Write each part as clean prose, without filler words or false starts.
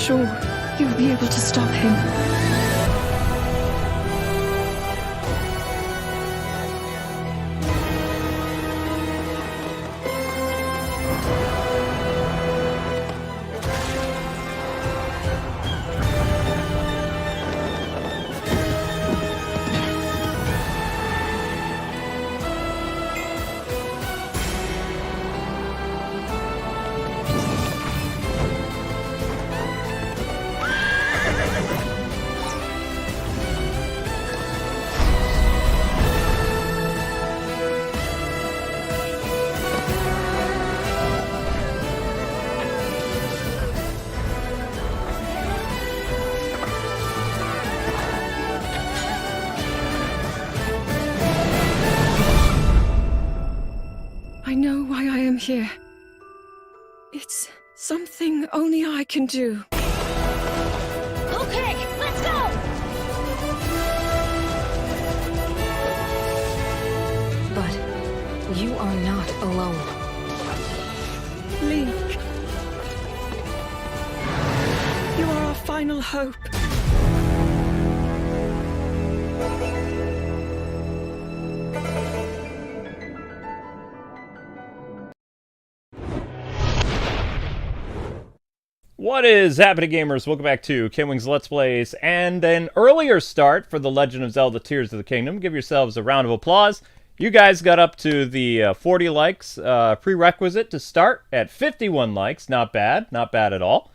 sure you'll be able to stop him. I know why I am here. It's something only I can do. Okay, let's go! But you are not alone. Link. You are our final hope. What is happening, gamers? Welcome back to Kwingsletsplays and an earlier start for The Legend of Zelda Tears of the Kingdom. Give yourselves a round of applause. You guys got up to the 40 likes prerequisite to start at 51 likes. Not bad at all.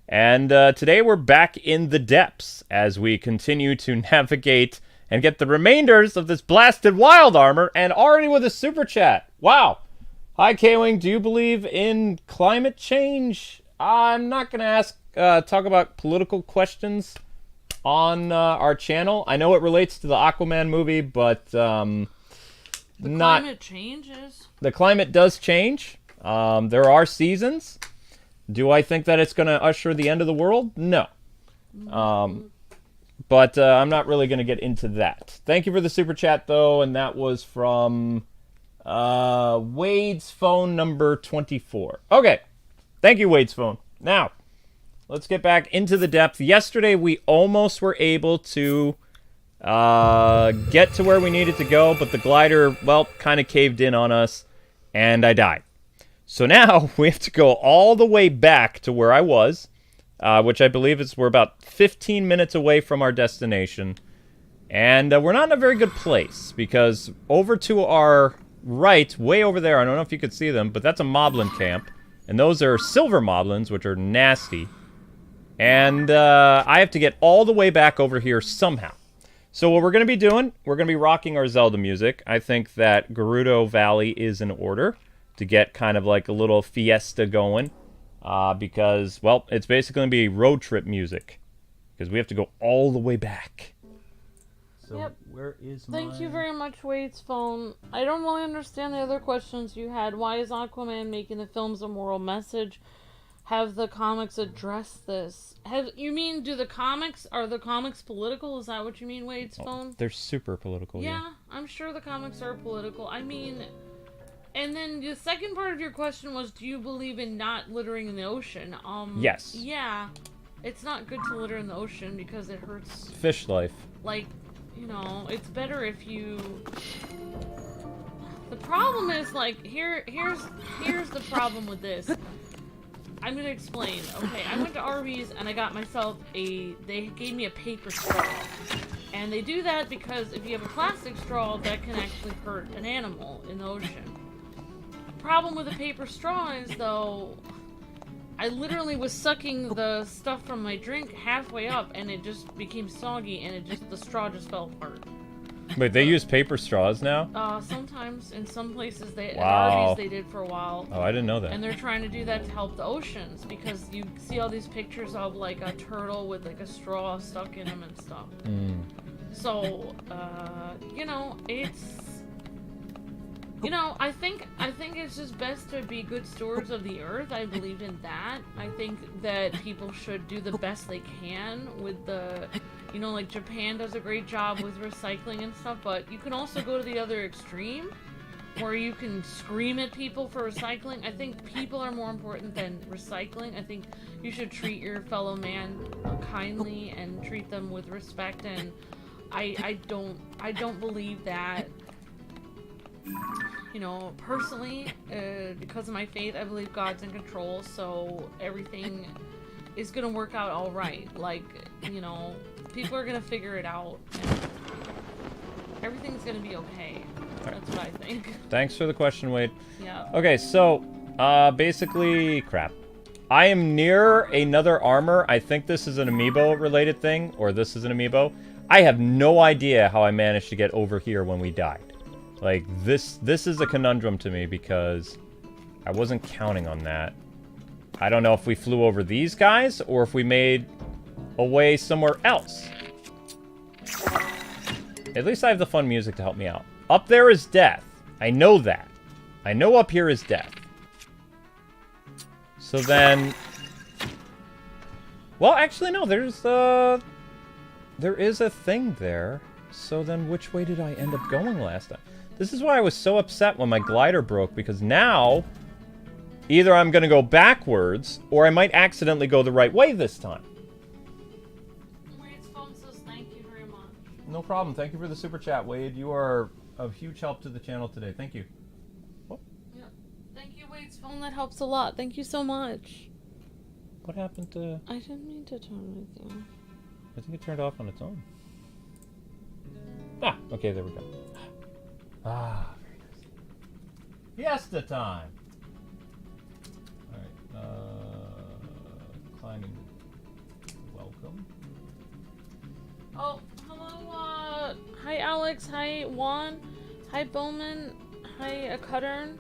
And today we're back in the depths as we continue to navigate and get the remainders of this blasted wild armor, and already with a super chat. Wow. Hi, Kwing. Do you believe in climate change? I'm not going to talk about political questions on our channel. I know it relates to the Aquaman movie, but The climate changes. The climate does change. There are seasons. Do I think that it's going to usher the end of the world? No. But I'm not really going to get into that. Thank you for the super chat, though, and that was from Wade's phone number 24. Okay. Thank you, Wade's phone. Now, let's get back into the depth. Yesterday, we almost were able to get to where we needed to go, but the glider, well, kind of caved in on us, and I died. So now, we have to go all the way back to where I was, which I believe we're about 15 minutes away from our destination. And we're not in a very good place, because over to our right, way over there, I don't know if you could see them, but that's a moblin camp. And those are silver moblins, which are nasty. And I have to get all the way back over here somehow. So what we're going to be doing, we're going to be rocking our Zelda music. I think that Gerudo Valley is in order to get kind of like a little fiesta going. Because, well, it's basically going to be road trip music. Because we have to go all the way back. So Yep. where is Thank you very much, Wade's phone. I don't really understand the other questions you had. Why is Aquaman making the films a moral message? Have the comics addressed this? You mean, are the comics political? Is that what you mean, Wade's phone? They're super political, Yeah, I'm sure the comics are political. I mean, and then the second part of your question was, do you believe in not littering in the ocean? Yes. Yeah, it's not good to litter in the ocean because it hurts. Fish life. Like, you know, it's better if you... The problem is, like, here's the problem with this. I'm gonna explain. Okay, I went to Arby's and I got myself they gave me a paper straw. And they do that because if you have a plastic straw, that can actually hurt an animal in the ocean. The problem with a paper straw is, though, I literally was sucking the stuff from my drink halfway up, and it just became soggy, and the straw just fell apart. Wait, they use paper straws now? Sometimes in some places at Wow. Arby's they did for a while. Oh, I didn't know that. And they're trying to do that to help the oceans, because you see all these pictures of like a turtle with like a straw stuck in him and stuff. So, you know, I think it's just best to be good stewards of the earth. I believe in that. I think that people should do the best they can with the, you know, like Japan does a great job with recycling and stuff, but you can also go to the other extreme where you can scream at people for recycling. I think people are more important than recycling. I think you should treat your fellow man kindly and treat them with respect, and I don't believe that, you know, personally, because of my faith, I believe God's in control, so everything is gonna work out all right. Like, you know, people are gonna figure it out, and everything's gonna be okay. That's what I think. Thanks for the question, Wade. Yeah. Okay, so, basically, crap. I am near another armor. I think this is an amiibo-related thing, or this is an amiibo. I have no idea how I managed to get over here when we died. Like, this is a conundrum to me, because I wasn't counting on that. I don't know if we flew over these guys, or if we made a way somewhere else. At least I have the fun music to help me out. Up there is death. I know that. I know up here is death. So then... Well, actually, no. There is a thing there. So then which way did I end up going last time? This is why I was so upset when my glider broke, because now either I'm going to go backwards, or I might accidentally go the right way this time. Wade's phone says thank you very much. No problem. Thank you for the super chat, Wade. You are of huge help to the channel today. Thank you. What? Yeah. Thank you, Wade's phone. That helps a lot. Thank you so much. What happened to... I didn't mean to turn it down. I think it turned off on its own. Ah, okay, there we go. Ah, very nice. Fiesta time! Alright, climbing. Welcome. Oh, hello, hi Alex, hi Juan, hi Bowman, hi Cuttern,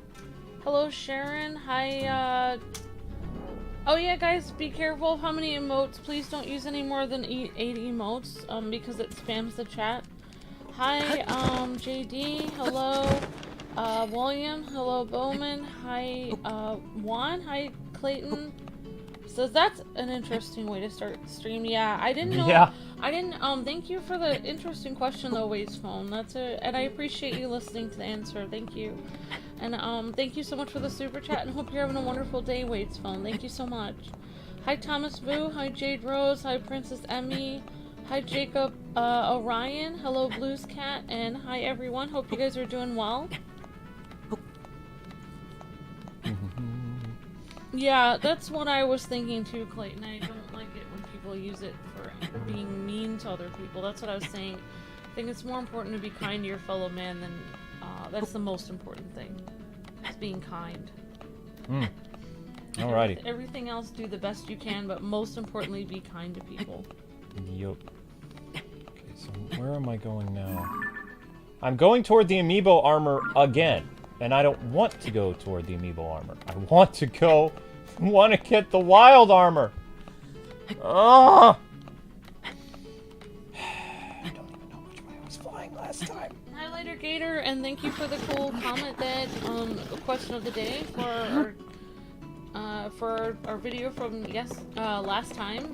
hello Sharon, hi, oh yeah guys, be careful of how many emotes, please don't use any more than 8 emotes, because it spams the chat. Hi, JD, hello, William, hello Bowman, hi, Juan, hi Clayton. So that's an interesting way to start the stream. Yeah, I didn't know. Yeah. I didn't, thank you for the interesting question though, Wade's phone. And I appreciate you listening to the answer. Thank you. And, thank you so much for the super chat, and hope you're having a wonderful day, Wade's phone. Thank you so much. Hi, Thomas Vu. Hi, Jade Rose. Hi, Princess Emmy. Hi, Jacob, Orion. Hello, Blues Cat. And hi, everyone. Hope you guys are doing well. Yeah, that's what I was thinking too, Clayton. I don't like it when people use it for being mean to other people. That's what I was saying. I think it's more important to be kind to your fellow man than, that's the most important thing. Is being kind. Alrighty. Everything else, do the best you can, but most importantly, be kind to people. Yup. Okay, so where am I going now? I'm going toward the amiibo armor again. And I don't want to go toward the amiibo armor. I want to get the wild armor. Ugh! I don't even know which way I was flying last time. Hi, Later Gator, and thank you for the cool comment that, question of the day for our video from, last time,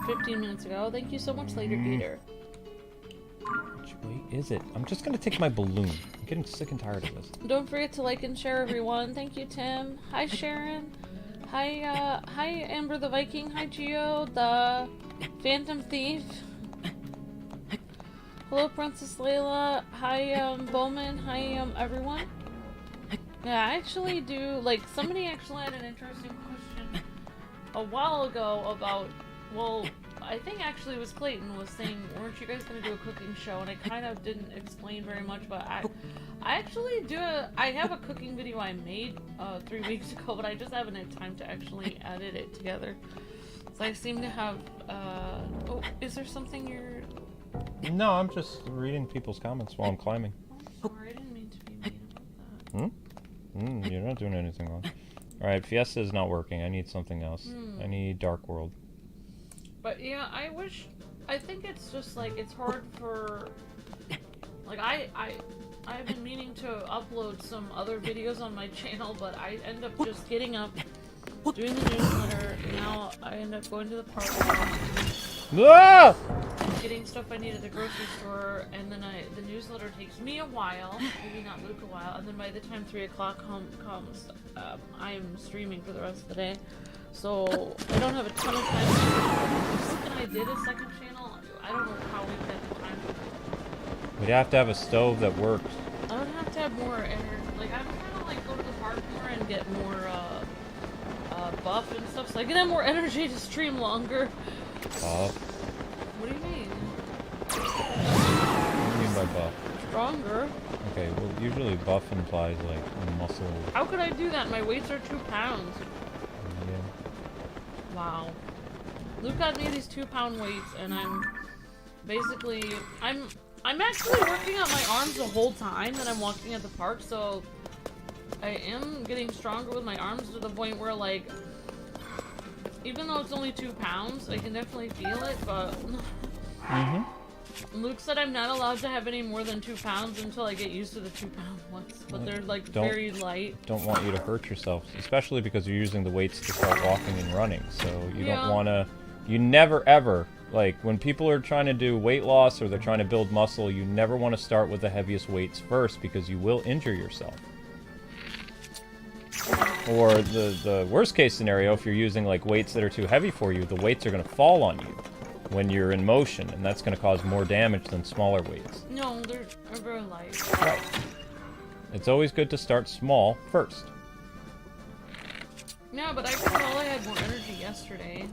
15 minutes ago. Thank you so much, Later Gator. Which way is it? I'm just gonna take my balloon. I'm getting sick and tired of this. Don't forget to like and share, everyone. Thank you, Tim. Hi, Sharon. Hi, Amber the Viking. Hi, Geo, the Phantom Thief. Hello, Princess Layla. Hi, Bowman. Hi, everyone. Yeah, I actually do, like, somebody actually had an interesting question a while ago about, well, I think actually it was Clayton was saying, weren't you guys going to do a cooking show? And I kind of didn't explain very much, but I actually I have a cooking video I made 3 weeks ago, but I just haven't had time to actually edit it together. So I seem to have, oh, is there something you're... No, I'm just reading people's comments while I'm climbing. Oh, sorry, I didn't mean to be mean about that. You're not doing anything wrong. Alright, Fiesta is not working. I need something else. I need Dark World. But yeah, I think it's just like, it's hard for, like, I've been meaning to upload some other videos on my channel, but I end up just getting up, doing the newsletter, and now I end up going to the park. Ah! getting stuff I need at the grocery store, and then the newsletter takes me a while, maybe not Luke a while, and then by the time 3 o'clock home comes, I'm streaming for the rest of the day. So I don't have a ton of time. Luke and I did a second channel. I don't know how we've had the time. We'd have to have a stove that works. I would have to have more energy. Like, I'm trying to like go to the park more and get more buff and stuff, so I can have more energy to stream longer. Buff? What do you mean? What do you mean by buff? Stronger. Okay, well, usually buff implies like muscle. How could I do that? My weights are 2 pounds. Yeah. Wow. Luke got me these 2-pound weights, and I'm actually working on my arms the whole time that I'm walking at the park, so I am getting stronger with my arms to the point where, like, even though it's only 2 pounds, I can definitely feel it, but Luke said I'm not allowed to have any more than 2 pounds until I get used to the 2-pound ones, but they're, like, very light. Don't want you to hurt yourself, especially because you're using the weights to start walking and running, so you don't want to... You never ever, like, when people are trying to do weight loss or they're trying to build muscle, you never want to start with the heaviest weights first because you will injure yourself. Or the worst case scenario, if you're using, like, weights that are too heavy for you, the weights are going to fall on you when you're in motion, and that's going to cause more damage than smaller weights. No, they're very light. Right. It's always good to start small first. Yeah, but I could tell I had more energy yesterday.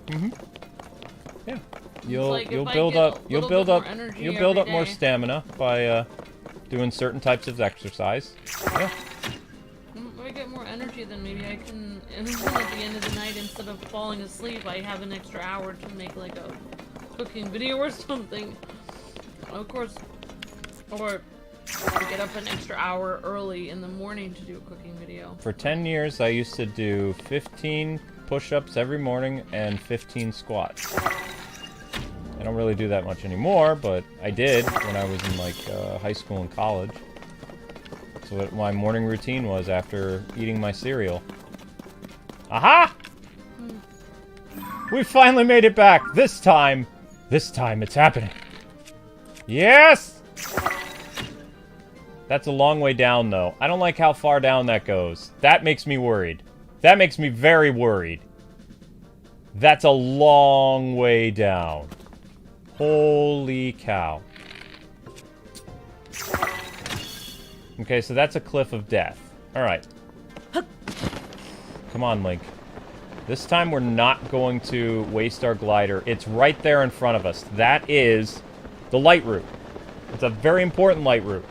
Yeah, you'll like build up more day. stamina by doing certain types of exercise. Yeah. If I get more energy, then maybe I can, and then at the end of the night, instead of falling asleep, I have an extra hour to make like a cooking video or something. Of course, or to get up an extra hour early in the morning to do a cooking video. For 10 years, I used to do 15 push-ups every morning and 15 squats. I don't really do that much anymore, but I did when I was in, like, high school and college. So what my morning routine was after eating my cereal. Aha! We finally made it back! This time it's happening. Yes! That's a long way down, though. I don't like how far down that goes. That makes me worried. That makes me very worried. That's a long way down. Holy cow. Okay, so that's a cliff of death. Alright. Come on, Link. This time we're not going to waste our glider. It's right there in front of us. That is the LightRoot. It's a very important LightRoot.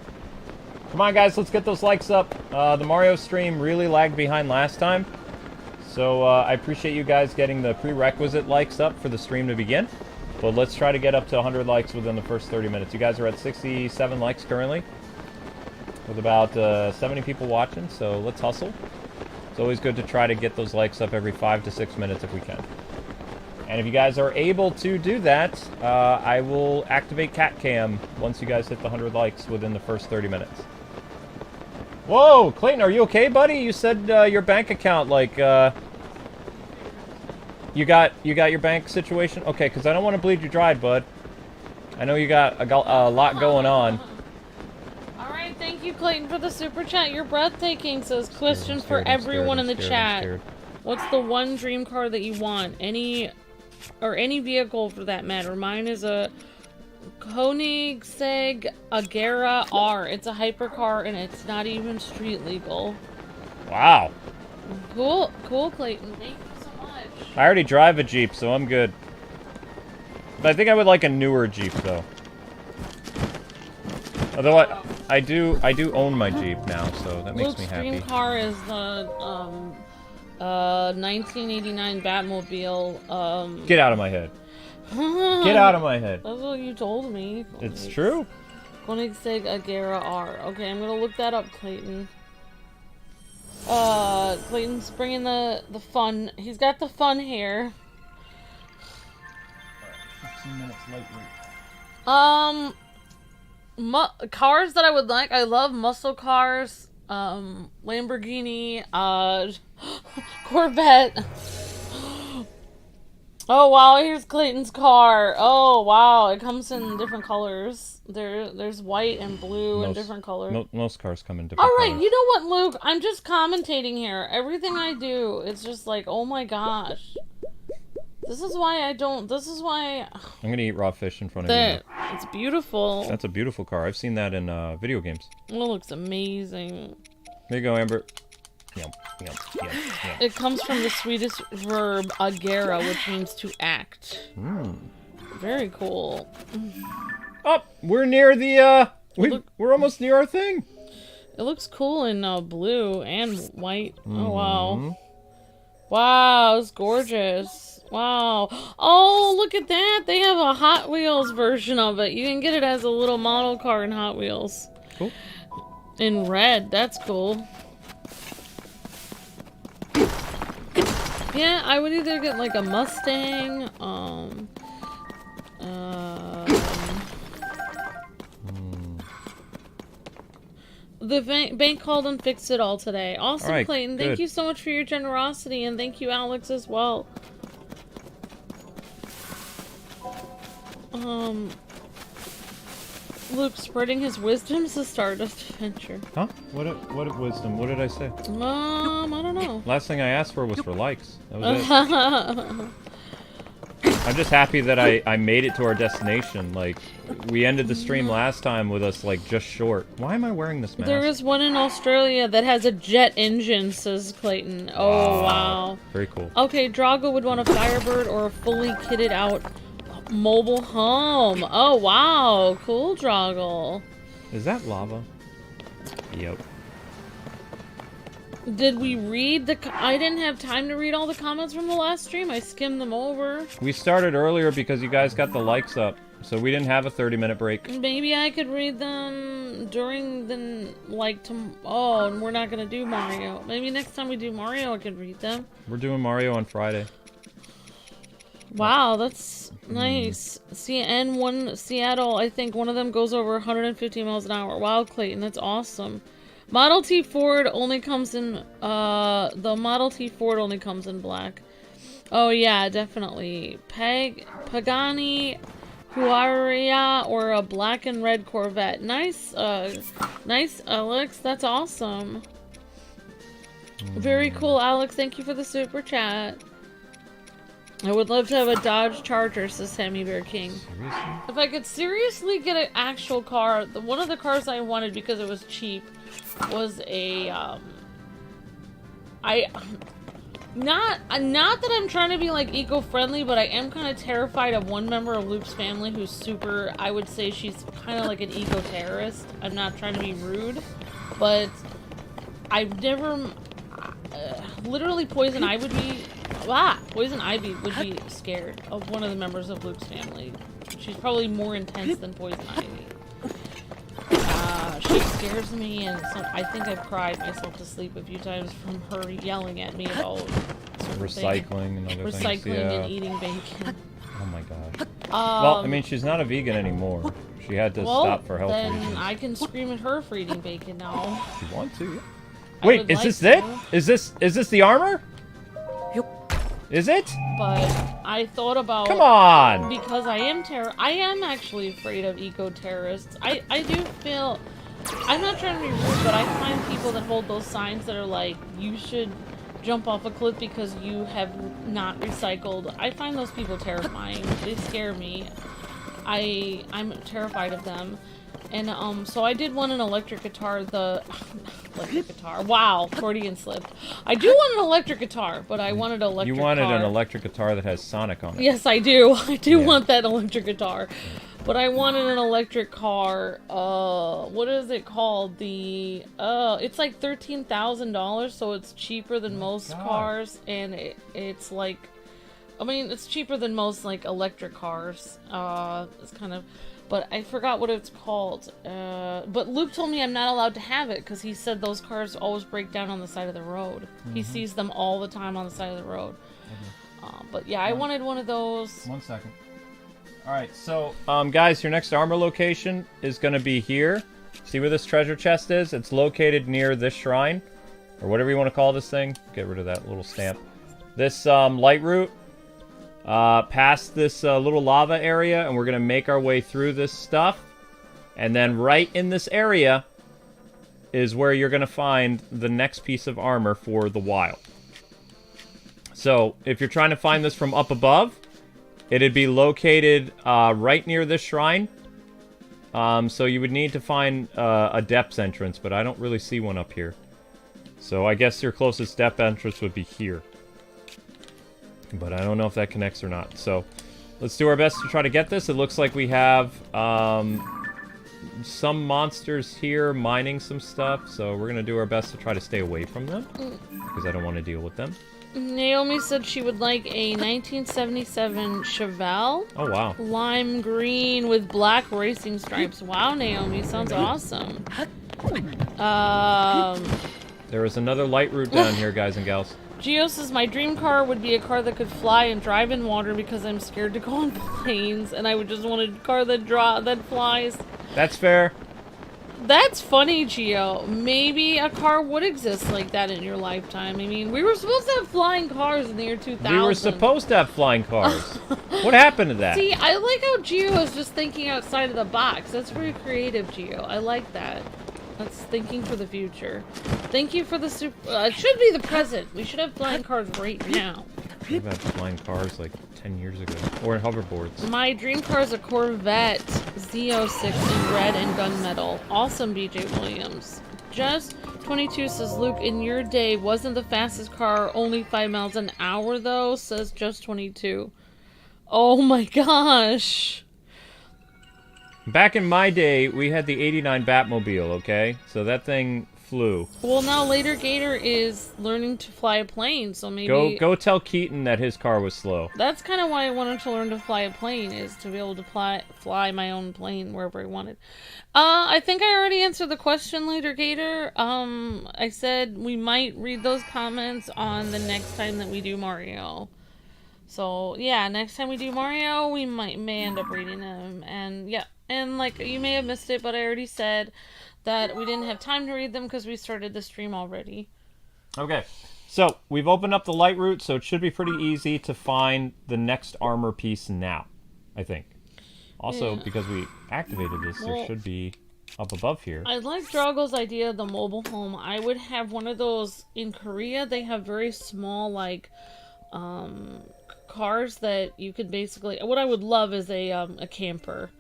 Come on, guys, let's get those likes up. The Mario stream really lagged behind last time. So I appreciate you guys getting the prerequisite likes up for the stream to begin. But let's try to get up to 100 likes within the first 30 minutes. You guys are at 67 likes currently, with about 70 people watching, so let's hustle. It's always good to try to get those likes up every 5 to 6 minutes if we can. And if you guys are able to do that, I will activate Cat Cam once you guys hit the 100 likes within the first 30 minutes. Whoa, Clayton, are you okay, buddy? You said your bank account, like, you got your bank situation? Okay, because I don't want to bleed you dry, bud. I know you got a lot going on. Alright, thank you, Clayton, for the super chat. You're breathtaking, says question for everyone in the chat. What's the one dream car that you want? Any vehicle for that matter. Mine is a Koenigsegg Agera R. It's a hypercar and it's not even street legal. Wow. Cool, Clayton. Thank you so much. I already drive a Jeep, so I'm good. But I think I would like a newer Jeep, though. Although I do own my Jeep now, so that makes me happy. Luke's dream car is the 1989 Batmobile. Get out of my head. Get out of my head. That's what you told me. It's true. Koenigsegg Agera R. Okay, I'm gonna look that up, Clayton. Clayton's bringing the fun. He's got the fun here. 15 minutes late. Cars that I would like. I love muscle cars. Lamborghini. Corvette. Oh wow, here's Clayton's car. Oh wow, it comes in different colors. There's white and blue and different colors. Most cars come in different Alright, colors. you know what, Luke? I'm just commentating here. Everything I do, it's just like, oh my gosh. This is why I don't... This is why... I'm gonna eat raw fish in front of you. It's beautiful. That's a beautiful car. I've seen that in video games. It looks amazing. There you go, Amber. Yum, yum, yum, yum. It comes from the Swedish verb agera, which means to act. Very cool. Oh, we're near the, we're almost near our thing. It looks cool in blue and white. Oh, wow. Wow, it's gorgeous. Wow. Oh, look at that. They have a Hot Wheels version of it. You can get it as a little model car in Hot Wheels. Cool. In red. That's cool. Yeah, I would either get like a Mustang, the bank called and fixed it all today. Awesome, all right, Clayton. Thank you so much for your generosity, and thank you, Alex, as well. Luke spreading his wisdom is a Stardust adventure. Huh? What wisdom? What did I say? I don't know. Last thing I asked for was for likes. That was it. I'm just happy that I made it to our destination. Like, we ended the stream last time with us, like, just short. Why am I wearing this mask? There is one in Australia that has a jet engine, says Clayton. Oh, wow. Very cool. Okay, Drago would want a Firebird or a fully kitted out mobile home. Oh, wow. Cool, Drago. Is that lava? Yep. Did we read the... I didn't have time to read all the comments from the last stream. I skimmed them over. We started earlier because you guys got the likes up. So we didn't have a 30-minute break. Maybe I could read them during the... Like, oh, and we're not going to do Mario. Maybe next time we do Mario, I could read them. We're doing Mario on Friday. Wow, that's nice. CN1 Seattle, I think one of them goes over 150 miles an hour. Wow, Clayton, that's awesome. Model T Ford only comes in, the Model T Ford only comes in black. Oh yeah, definitely. Pagani, Huayra, or a black and red Corvette. Nice, nice, Alex, that's awesome. Very cool, Alex, thank you for the super chat. I would love to have a Dodge Charger, says Sammy Bear King. Seriously? If I could seriously get an actual car, one of the cars I wanted because it was cheap was a, not that I'm trying to be, like, eco-friendly, but I am kind of terrified of one member of Luke's family who's super, I would say she's kind of like an eco-terrorist. I'm not trying to be rude, but I've never, literally Poison Ivy would be scared of one of the members of Luke's family. She's probably more intense than Poison Ivy. She scares me, and so I think I've cried myself to sleep a few times from her yelling at me about recycling and other things. Recycling and eating bacon. Oh my god. Well, I mean, she's not a vegan anymore. She had to stop for health reasons. Then I can scream at her for eating bacon now. If you want to, yeah. Wait, is this it? Is this the armor? Is it? But I thought about... Come on! Because I am actually afraid of eco-terrorists. I do feel... I'm not trying to be rude, but I find people that hold those signs that are like, you should jump off a cliff because you have not recycled. I find those people terrifying. They scare me. I'm terrified of them. And, so I did want an electric guitar, electric guitar, wow, Freudian slip. I do want an electric guitar, but I wanted an electric car. You wanted an electric guitar that has Sonic on it. Yes, I do. I do want that electric guitar. But I wanted an electric car, what is it called? It's like $13,000, so it's cheaper than most cars, and it's like, I mean, it's cheaper than most, like, electric cars. It's kind of... But I forgot what it's called. But Luke told me I'm not allowed to have it because he said those cars always break down on the side of the road. He sees them all the time on the side of the road. But yeah, I wanted one of those. 1 second. Alright, so, guys, your next armor location is going to be here. See where this treasure chest is? It's located near this shrine. Or whatever you want to call this thing. Get rid of that little stamp. This, LightRoot. past this little lava area, and we're going to make our way through this stuff. And then right in this area is where you're going to find the next piece of armor for the wild. So, if you're trying to find this from up above, it'd be located right near this shrine. So you would need to find a depths entrance, but I don't really see one up here. So I guess your closest depth entrance would be here. But I don't know if that connects or not. So let's do our best to try to get this. It looks like we have some monsters here mining some stuff. So we're going to do our best to try to stay away from them, because I don't want to deal with them. Naomi said she would like a 1977 Chevelle. Oh, wow. Lime green with black racing stripes. Wow, Naomi, sounds awesome. There is another LightRoot down here, guys and gals. Gio says, my dream car would be a car that could fly and drive in water because I'm scared to go on planes, and I would just want a car that flies. That's fair. That's funny, Gio. Maybe a car would exist like that in your lifetime. I mean, we were supposed to have flying cars in the year 2000. We were supposed to have flying cars. What happened to that? See, I like how Gio is just thinking outside of the box. That's very creative, Gio. I like that. That's thinking for the future. Thank you for the it should be the present. We should have flying cars right now. We've had flying cars like 10 years ago. Or hoverboards. My dream car is a Corvette Z06 in red and gunmetal. Awesome, BJ Williams. Just 22 says, Luke, in your day, wasn't the fastest car only 5 miles an hour, though? Says Just 22. Oh my gosh. Back in my day, we had the 89 Batmobile, okay? So that thing flew. Well, now later Gator is learning to fly a plane, so maybe... Go tell Keaton that his car was slow. That's kind of why I wanted to learn to fly a plane, is to be able to fly my own plane wherever I wanted. I think I already answered the question, later Gator. I said we might read those comments on the next time that we do Mario. So, yeah, next time we do Mario, we may end up reading them, and yeah. And, like, you may have missed it, but I already said that we didn't have time to read them because we started the stream already. Okay, so we've opened up the LightRoot, so it should be pretty easy to find the next armor piece now, I think. Also, because we activated this, there should be up above here. I like Drago's idea of the mobile home. I would have one of those in Korea. They have very small, like, cars that you could basically... What I would love is a camper.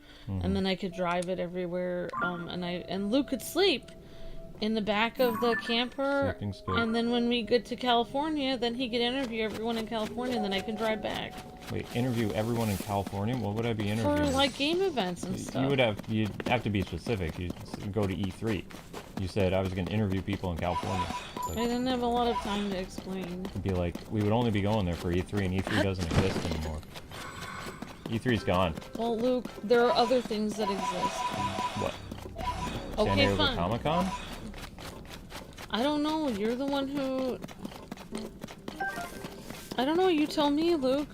And then I could drive it everywhere, and Luke could sleep in the back of the camper, and then when we get to California, then he could interview everyone in California, and then I can drive back. Wait, interview everyone in California? What would I be interviewing? For, like, game events and stuff. You'd have to be specific. You'd go to E3. You said I was going to interview people in California. Like, I didn't have a lot of time to explain. It'd be like, we would only be going there for E3, and E3 doesn't exist anymore. E3's gone. Well, Luke, there are other things that exist. What? Okay, San Diego fine. Comic-Con? I don't know. You're the one who... I don't know. You tell me, Luke.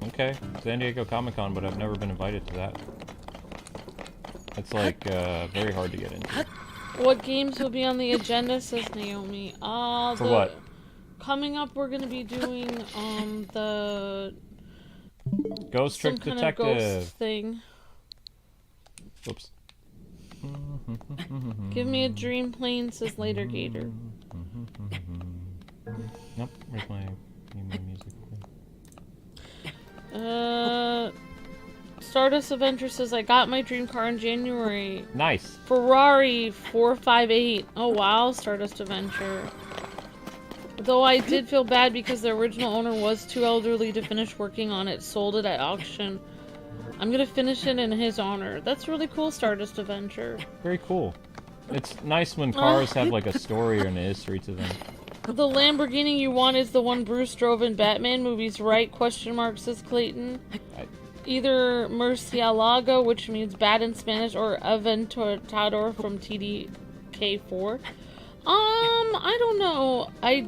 Okay. San Diego Comic-Con, but I've never been invited to that. It's like, very hard to get into. What games will be on the agenda, says Naomi. For what? Coming up, we're going to be doing, the... Ghost Trick some Detective. Kind of ghost thing. Oops. Give me a dream plane, says later Gator. Nope. Where's my music? Stardust Adventure says, I got my dream car in January. Nice. Ferrari 458. Oh wow, Stardust Adventure. Though I did feel bad because the original owner was too elderly to finish working on it, sold it at auction. I'm gonna finish it in his honor. That's really cool, Stardust Adventure. Very cool. It's nice when cars have like a story or a history to them. The Lamborghini you want is the one Bruce drove in Batman movies, right? Question mark, says Clayton. Either Murcielago, which means bad in Spanish, or Aventador from TDK4. I don't know. I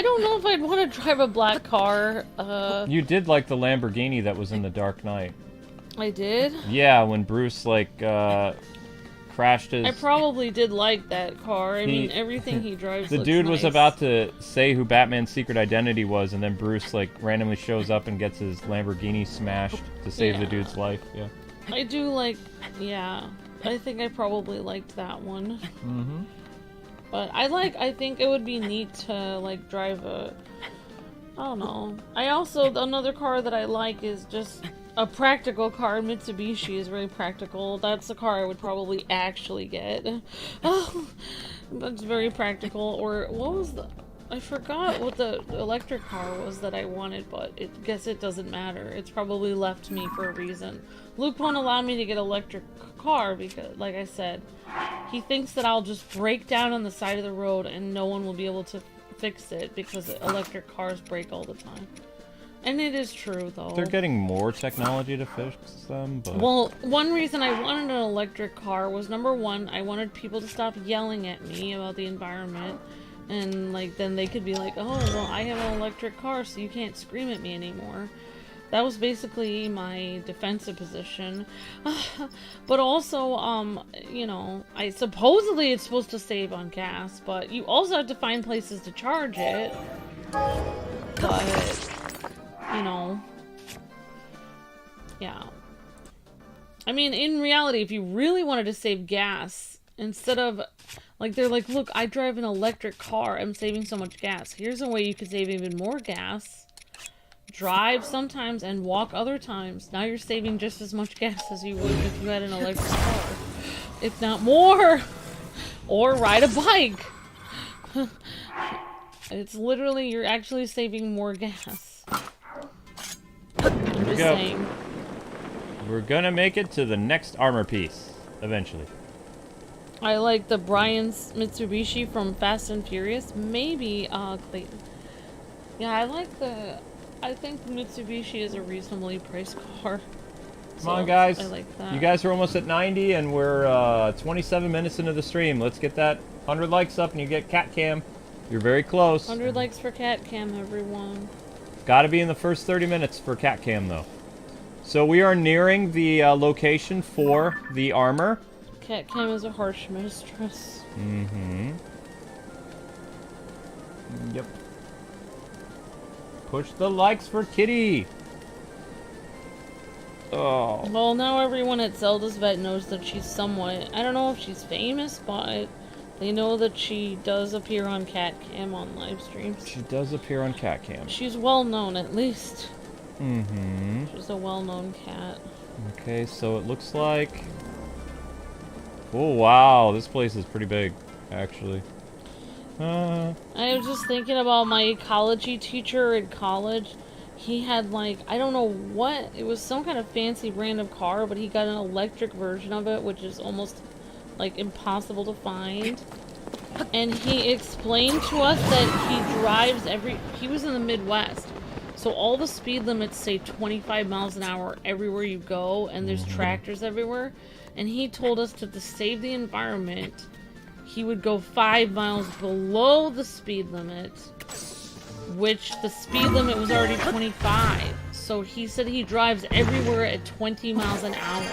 don't know if I'd want to drive a black car. You did like the Lamborghini that was in The Dark Knight. I did? Yeah, when Bruce, like, crashed his... I probably did like that car. I mean, everything he drives The looks dude was nice. about to say who Batman's secret identity was, and then Bruce, like, randomly shows up and gets his Lamborghini smashed to save the Yeah. dude's life. Yeah. I do like... Yeah. I think I probably liked that one. Mm-hmm. But I think it would be neat to, like, drive a... I don't know. Another car that I like is just a practical car. Mitsubishi is very practical. That's the car I would probably actually get. That's very practical. Or, what was the... I forgot what the electric car was that I wanted, but I guess it doesn't matter. It's probably left to me for a reason. Luke won't allow me to get electric car because, like I said, he thinks that I'll just break down on the side of the road and no one will be able to fix it because electric cars break all the time. And it is true, though. They're getting more technology to fix them, but... Well, one reason I wanted an electric car was, number one, I wanted people to stop yelling at me about the environment. And, like, then they could be like, oh, well, I have an electric car, so you can't scream at me anymore. That was basically my defensive position. But also, you know, supposedly it's supposed to save on gas, but you also have to find places to charge it. But, you know, yeah. I mean, in reality, if you really wanted to save gas, instead of, like, they're like, look, I drive an electric car, I'm saving so much gas. Here's a way you could save even more gas. Drive sometimes and walk other times. Now you're saving just as much gas as you would if you had an electric car. If not more. Or ride a bike. It's literally, you're actually saving more gas. I'm just saying. We're gonna make it to the next armor piece. Eventually. I like the Brian's Mitsubishi from Fast and Furious. Maybe, Clayton. Yeah, I think the Mitsubishi is a reasonably priced car. Come on, guys. I like that. You guys are almost at 90, and we're 27 minutes into the stream. Let's get that 100 likes up, and you get Cat Cam. You're very close. 100 likes for Cat Cam, everyone. Gotta be in the first 30 minutes for Cat Cam, though. So we are nearing the location for the armor. Cat Cam is a harsh mistress. Mm-hmm. Yep. Push the likes for Kitty. Oh. Well, now everyone at Zelda's Vet knows that she's somewhat... I don't know if she's famous, but they know that she does appear on Cat Cam on live streams. She does appear on Cat Cam. She's well known, at least. Mm-hmm. She's a well-known cat. Okay, so it looks like... Oh, wow. This place is pretty big, actually. I was just thinking about my ecology teacher in college. He had, like, I don't know what, it was some kind of fancy brand of car, but he got an electric version of it, which is almost, like, impossible to find. And he explained to us that he drives he was in the Midwest, so all the speed limits say 25 miles an hour everywhere you go, and there's tractors everywhere. And he told us to save the environment, he would go 5 miles below the speed limit, which the speed limit was already 25. So he said he drives everywhere at 20 miles an hour.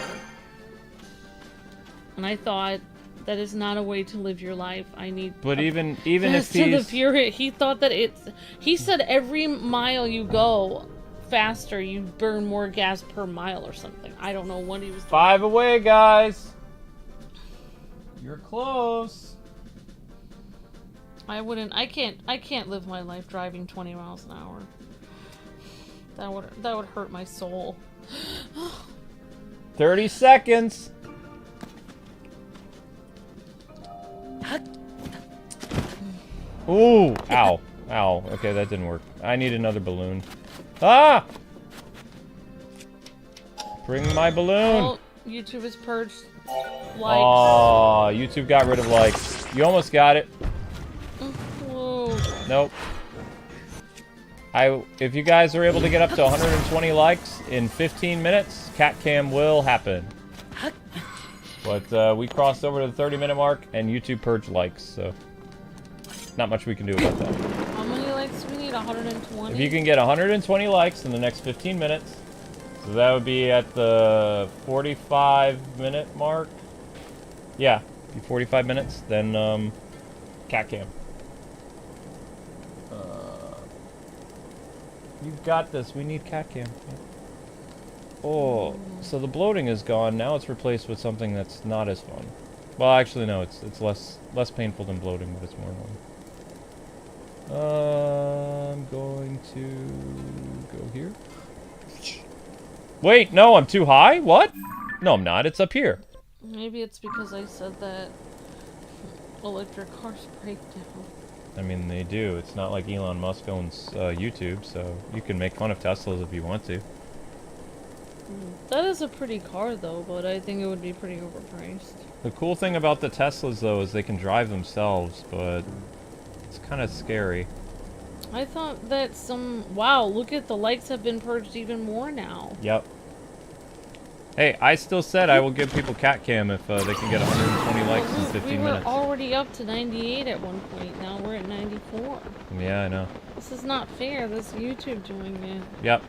And I thought, that is not a way to live your life. I need... But even if he's... He thought that he said every mile you go faster, you burn more gas per mile or something. I don't know what he was doing. 5 away, guys. You're close. I can't live my life driving 20 miles an hour. That would hurt my soul. 30 seconds. Ooh, ow. Ow. Okay, that didn't work. I need another balloon. Ah! Bring my balloon. Well, YouTube has purged likes. Oh, YouTube got rid of likes. You almost got it. Whoa. Nope. If you guys are able to get up to 120 likes in 15 minutes, Cat Cam will happen. But we crossed over to the 30-minute mark, and YouTube purged likes, so not much we can do about that. How many likes do we need? 120? If you can get 120 likes in the next 15 minutes, so that would be at the 45-minute mark. Yeah, be 45 minutes, then cat cam. You've got this. We need cat cam. Oh, so the bloating is gone. Now it's replaced with something that's not as fun. Well, actually, no. It's less painful than bloating, but it's more annoying. I'm going to go here. Wait, no, I'm too high? What? No, I'm not. It's up here. Maybe it's because I said that electric cars break down. I mean, they do. It's not like Elon Musk owns YouTube, so you can make fun of Teslas if you want to. That is a pretty car, though, but I think it would be pretty overpriced. The cool thing about the Teslas, though, is they can drive themselves, but it's kind of scary. I thought that wow, look at the likes have been purged even more now. Yep. Hey, I still said I will give people cat cam if they can get 120 likes in 15 we were minutes. already up to 98 at one point. Now we're at 94. Yeah, I know. This is not fair. This YouTube doing it. Yep.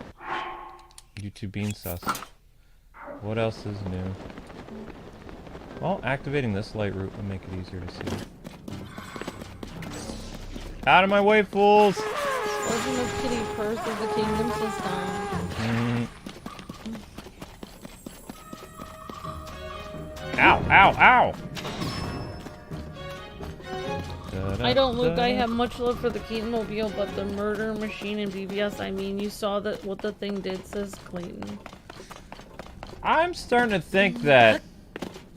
YouTube being sus. What else is new? Well, activating this LightRoot will make it easier to see. Out of my way, fools! Legend of Kitty First of the Kingdom System. Ow, ow, ow! I don't look, I have much love for the Keaton Mobile, but the murder machine in BBS, I mean, you saw that what the thing did, says Clayton. I'm starting to think that...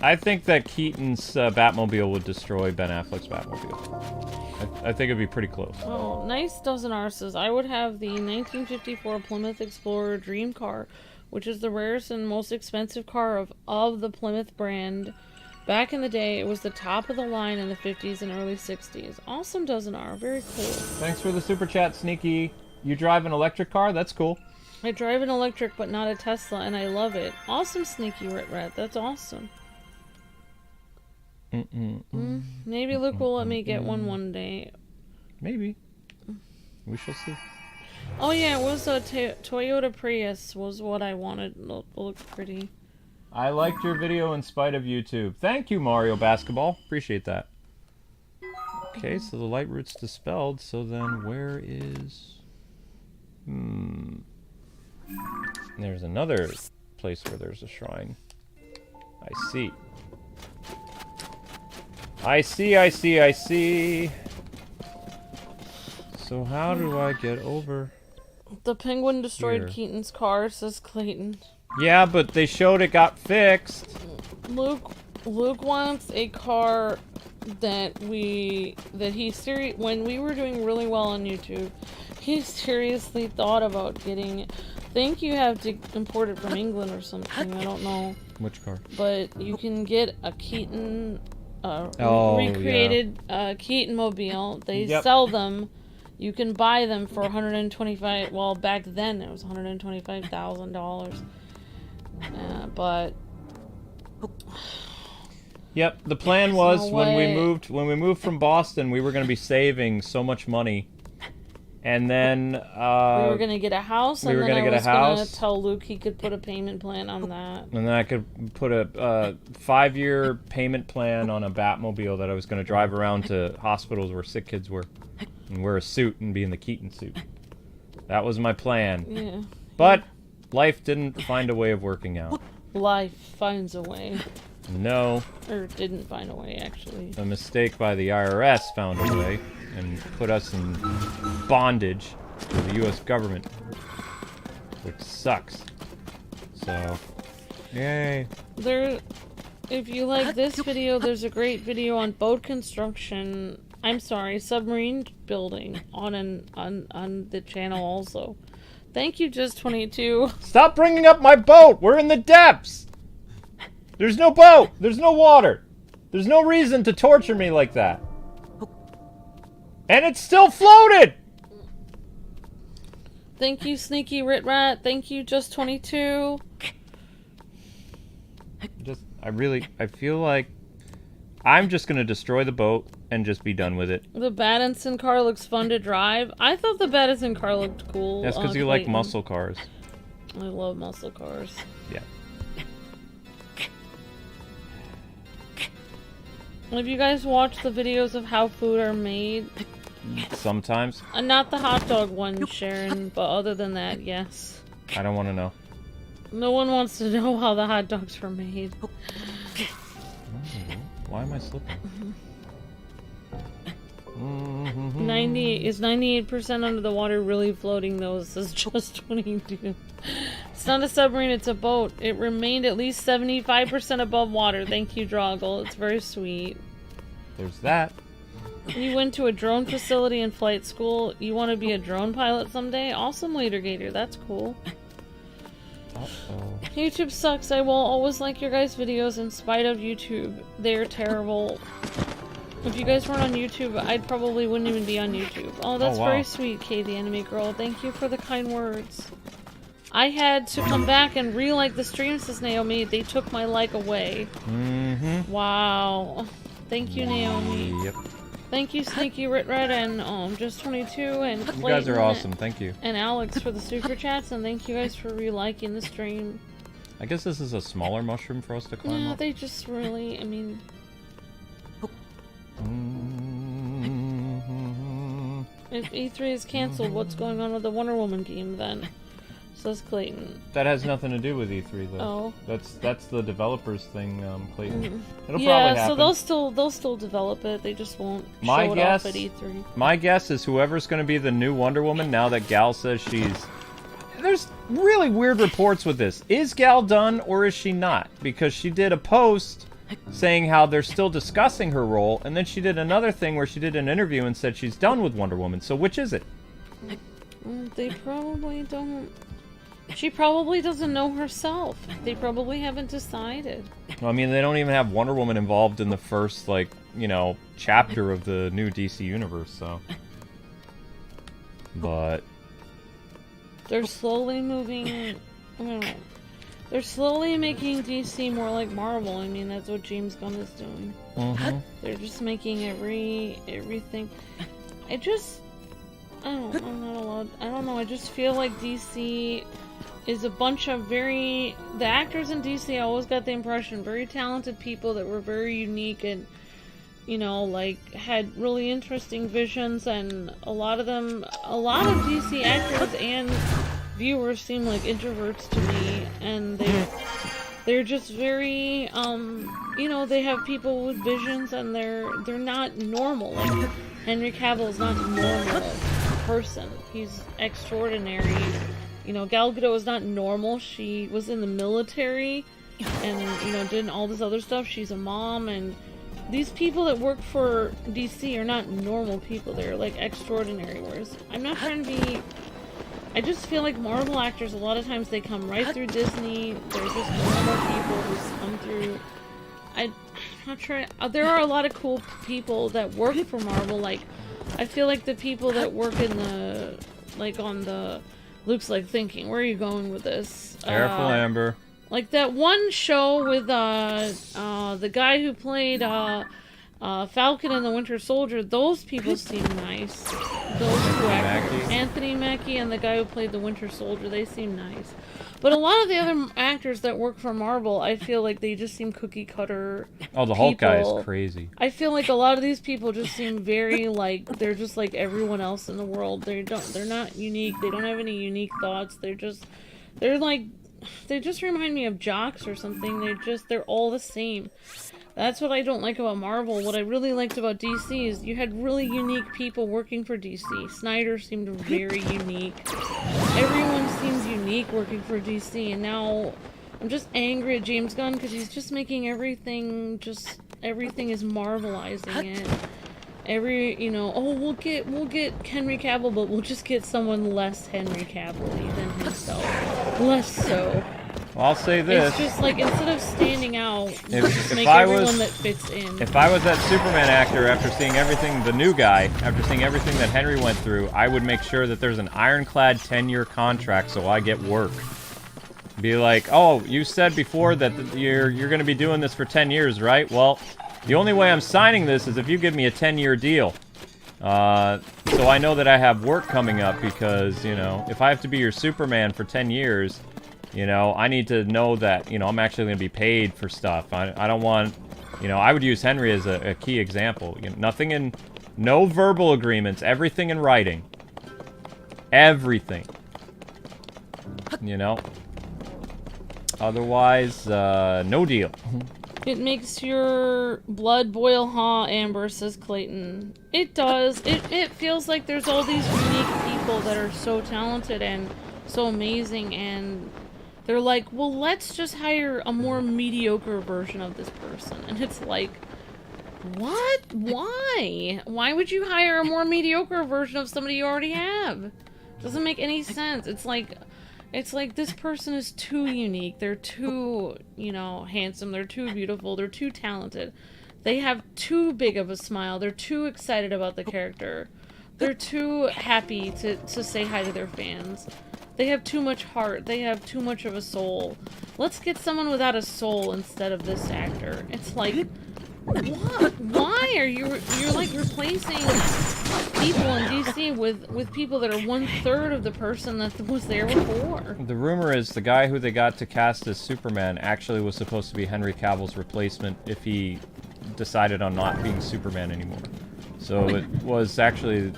I think that Keaton's Batmobile would destroy Ben Affleck's Batmobile. I think it'd be pretty close. Oh, Nice Dozen R says, I would have the 1954 Plymouth Explorer Dream Car, which is the rarest and most expensive car of the Plymouth brand. Back in the day, it was the top of the line in the 50s and early 60s. Awesome Dozen R, very cool. Thanks for the super chat, Sneaky. You drive an electric car? That's cool. I drive an electric, but not a Tesla, and I love it. Awesome, Sneaky Rat. That's awesome. Maybe Luke will let me get one day. Maybe. We shall see. Oh yeah, it was a Toyota Prius was what I wanted. It looked pretty. I liked your video in spite of YouTube. Thank you, Mario Basketball. Appreciate that. Okay, so the LightRoot's dispelled, so then where is... There's another place where there's a shrine. I see. I see. So how do I get over? The penguin destroyed here? Keaton's car, says Clayton. Yeah, but they showed it got fixed. Luke wants a car when we were doing really well on YouTube, he seriously thought about getting it. I think you have to import it from England or something, I don't know. Which car? But you can get a Keaton recreated Keaton Mobile. They sell them. You can buy them for $125. Well, back then it was $125,000. But yep, the plan was when we moved from Boston, we were going to be saving so much money, and then we were going to get a house, and then I was going to tell Luke he could put a payment plan on that. And then I could put a 5-year payment plan on a Batmobile that I was going to drive around to hospitals where sick kids were, and wear a suit and be in the Keaton suit. That was my plan. Yeah. But life didn't find a way of working out. Life finds a way. No. Or didn't find a way, actually. A mistake by the IRS found a way and put us in bondage to the U.S. government, which sucks. So, yay. If you like this video, there's a great video on boat construction. I'm sorry, submarine building on the channel also. Thank you, Just22. Stop bringing up my boat! We're in the depths! There's no boat! There's no water! There's no reason to torture me like that. And it still floated! Thank you, Sneaky Rat. Thank you, Just22. I feel like I'm just gonna destroy the boat and just be done with it. The Battinson car looks fun to drive. I thought the Battinson car looked cool. That's because you like muscle cars. I love muscle cars. Yeah. Have you guys watched the videos of how food are made? Sometimes. Not the hot dog one, Sharon, but other than that, yes. I don't want to know. No one wants to know how the hot dogs were made. Why am I slipping? 98% under the water really floating though? Says just 22. It's not a submarine, it's a boat. It remained at least 75% above water. Thank you, Droggle. It's very sweet. There's that. You went to a drone facility in flight school. You want to be a drone pilot someday? Awesome, Later Gator. That's cool. Uh-oh. YouTube sucks. I will always like your guys' videos in spite of YouTube. They're terrible. If you guys weren't on YouTube, I probably wouldn't even be on YouTube. Oh, that's very sweet, Kay the Anime Girl. Thank you for the kind words. I had to come back and re-like the stream, says Naomi. They took my like away. Wow. Thank you, Naomi. Yep. Thank you, Sneaky Rit Red and Just 22 and Clayton. You guys are awesome. Thank you. And Alex for the super chats, and thank you guys for re-liking the stream. I guess this is a smaller mushroom for us to climb Yeah, up. they just really, I mean... If E3 is cancelled, what's going on with the Wonder Woman game then? Says Clayton. That has nothing to do with E3 though. Oh. That's the developers thing, Clayton. It'll probably Yeah, happen. so they'll still develop it. They just won't show it off at E3. My guess is whoever's going to be the new Wonder Woman now that Gal says she's... There's really weird reports with this. Is Gal done or is she not? Because she did a post saying how they're still discussing her role, and then she did another thing where she did an interview and said she's done with Wonder Woman. So which is it? They probably don't... She probably doesn't know herself. They probably haven't decided. I mean, they don't even have Wonder Woman involved in the first, like, you know, chapter of the new DC universe, so... But... They're slowly moving... I don't know. They're slowly making DC more like Marvel. I mean, that's what James Gunn is doing. They're just making everything... I'm not allowed... I don't know, I just feel like DC... is a bunch of the actors in DC, I always got the impression, very talented people that were very unique and, you know, like, had really interesting visions, and a lot of DC actors and viewers seem like introverts to me, and they're just very, you know, they have people with visions, and they're not normal. Like, Henry Cavill is not a normal person. He's extraordinary. You know, Gal Gadot is not normal. She was in the military and, you know, did all this other stuff. She's a mom, and these people that work for DC are not normal people. They're, like, extraordinary. Whereas, I'm not trying to be... I just feel like Marvel actors, a lot of times they come right through Disney. They're just normal people who come through... I'm not trying... There are a lot of cool people that work for Marvel. Like, I feel like the people that work in the... Like, on the... Luke's like thinking, where are you going with this? Careful, Amber. Like that one show with the guy who played Falcon and the Winter Soldier. Those people seem nice. Those two actors, Anthony Mackie and the guy who played the Winter Soldier, they seem nice. But a lot of the other actors that work for Marvel, I feel like they just seem cookie cutter. Oh, the Hulk guy is crazy. I feel like a lot of these people just seem very like they're just like everyone else in the world. They're not unique. They don't have any unique thoughts. They just remind me of jocks or something. They're all the same. That's what I don't like about Marvel. What I really liked about DC is you had really unique people working for DC. Snyder seemed very unique. Everyone seems unique working for DC, and now I'm just angry at James Gunn because he's just making everything is Marvelizing it. You know, oh, we'll get Henry Cavill, but we'll just get someone less Henry Cavill-y than himself. Less so. Well, I'll say this. It's just like, instead of standing out, just make everyone that fits in. If I was that Superman actor after seeing everything, the new guy, after seeing everything that Henry went through, I would make sure that there's an ironclad 10-year contract so I get work. Be like, oh, you said before that you're going to be doing this for 10 years, right? Well, the only way I'm signing this is if you give me a 10-year deal. So I know that I have work coming up because, you know, if I have to be your Superman for 10 years... You know, I need to know that, you know, I'm actually going to be paid for stuff. I don't want You know, I would use Henry as a key example. You know, no verbal agreements, everything in writing. Everything. You know? Otherwise, no deal. It makes your blood boil hot, Amber, says Clayton. It does. It feels like there's all these unique people that are so talented and so amazing, and they're like, well, let's just hire a more mediocre version of this person. And it's like, what? Why? Why would you hire a more mediocre version of somebody you already have? Doesn't make any sense. It's like this person is too unique. They're too, you know, handsome. They're too beautiful. They're too talented. They have too big of a smile. They're too excited about the character. They're too happy to say hi to their fans. They have too much heart. They have too much of a soul. Let's get someone without a soul instead of this actor. It's like, what? Why are you're like replacing people in DC with people that are 1/3 of the person that was there before? The rumor is the guy who they got to cast as Superman actually was supposed to be Henry Cavill's replacement if he decided on not being Superman anymore. So it was actually...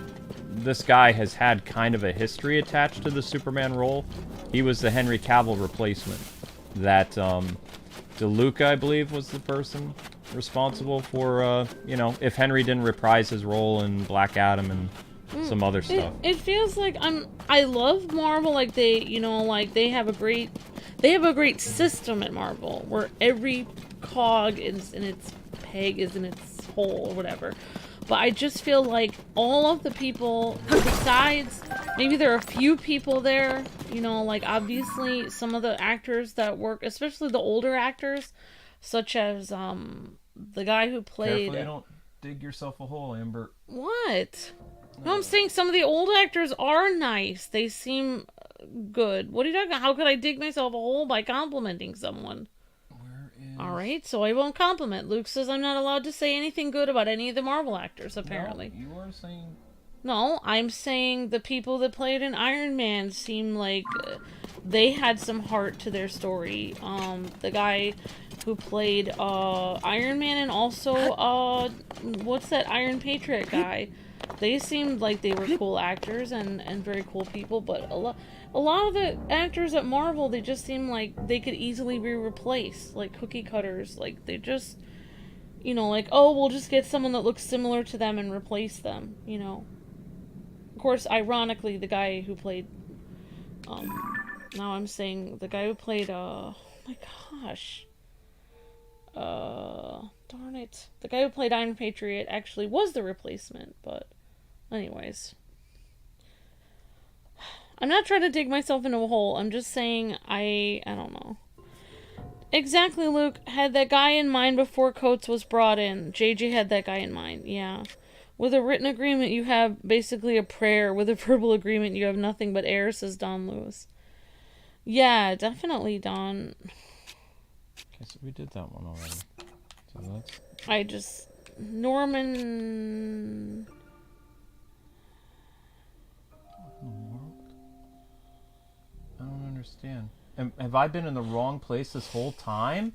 This guy has had kind of a history attached to the Superman role. He was the Henry Cavill replacement. That, DeLuca, I believe, was the person responsible for, you know, if Henry didn't reprise his role in Black Adam and some other stuff. It feels like I love Marvel, like they, you know, like they have a great system at Marvel where every cog is in its peg is in its hole or whatever. But I just feel like all of the people, besides, maybe there are a few people there, you know, like obviously some of the actors that work, especially the older actors, such as the guy who played... Careful you don't dig yourself a hole, Amber. What? No, I'm saying some of the old actors are nice. They seem good. What are you talking about? How could I dig myself a hole by complimenting someone? Alright, so I won't compliment. Luke says I'm not allowed to say anything good about any of the Marvel actors, apparently. No, you are saying... No, I'm saying the people that played in Iron Man seem like they had some heart to their story. The guy who played Iron Man and also, what's that Iron Patriot guy? They seemed like they were cool actors and very cool people, but a lot of the actors at Marvel, they just seem like they could easily be replaced, like cookie cutters. Like, they just, you know, like, oh, we'll just get someone that looks similar to them and replace them, you know. Of course, ironically, the guy who played, now I'm saying the guy who played, oh my gosh. Darn it. The guy who played Iron Patriot actually was the replacement, but anyways. I'm not trying to dig myself into a hole. I'm just saying I don't know. Exactly, Luke. Had that guy in mind before Coates was brought in. JJ had that guy in mind. Yeah. With a written agreement, you have basically a prayer. With a verbal agreement, you have nothing but air, says Don Lewis. Yeah, definitely, Don. Okay, so we did that one already. So that's... I just... Norman... I don't understand. Have I been in the wrong place this whole time?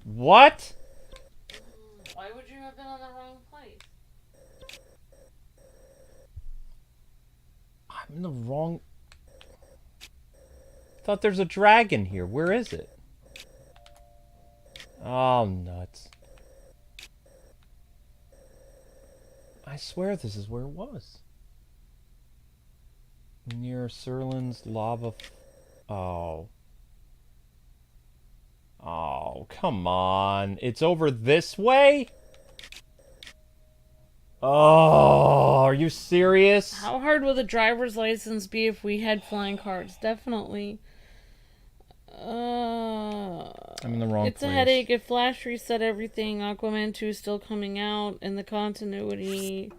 What? Why would you have been on the wrong place? I'm in the wrong... Thought there's a dragon here. Where is it? Oh, nuts. I swear this is where it was. Near Serlin's lava... Oh. Oh, come on. It's over this way? Oh, are you serious? How hard would the driver's license be if we had flying cars? Definitely. I'm in the wrong It's place. a headache. If Flash reset everything, Aquaman 2 is still coming out in the continuity.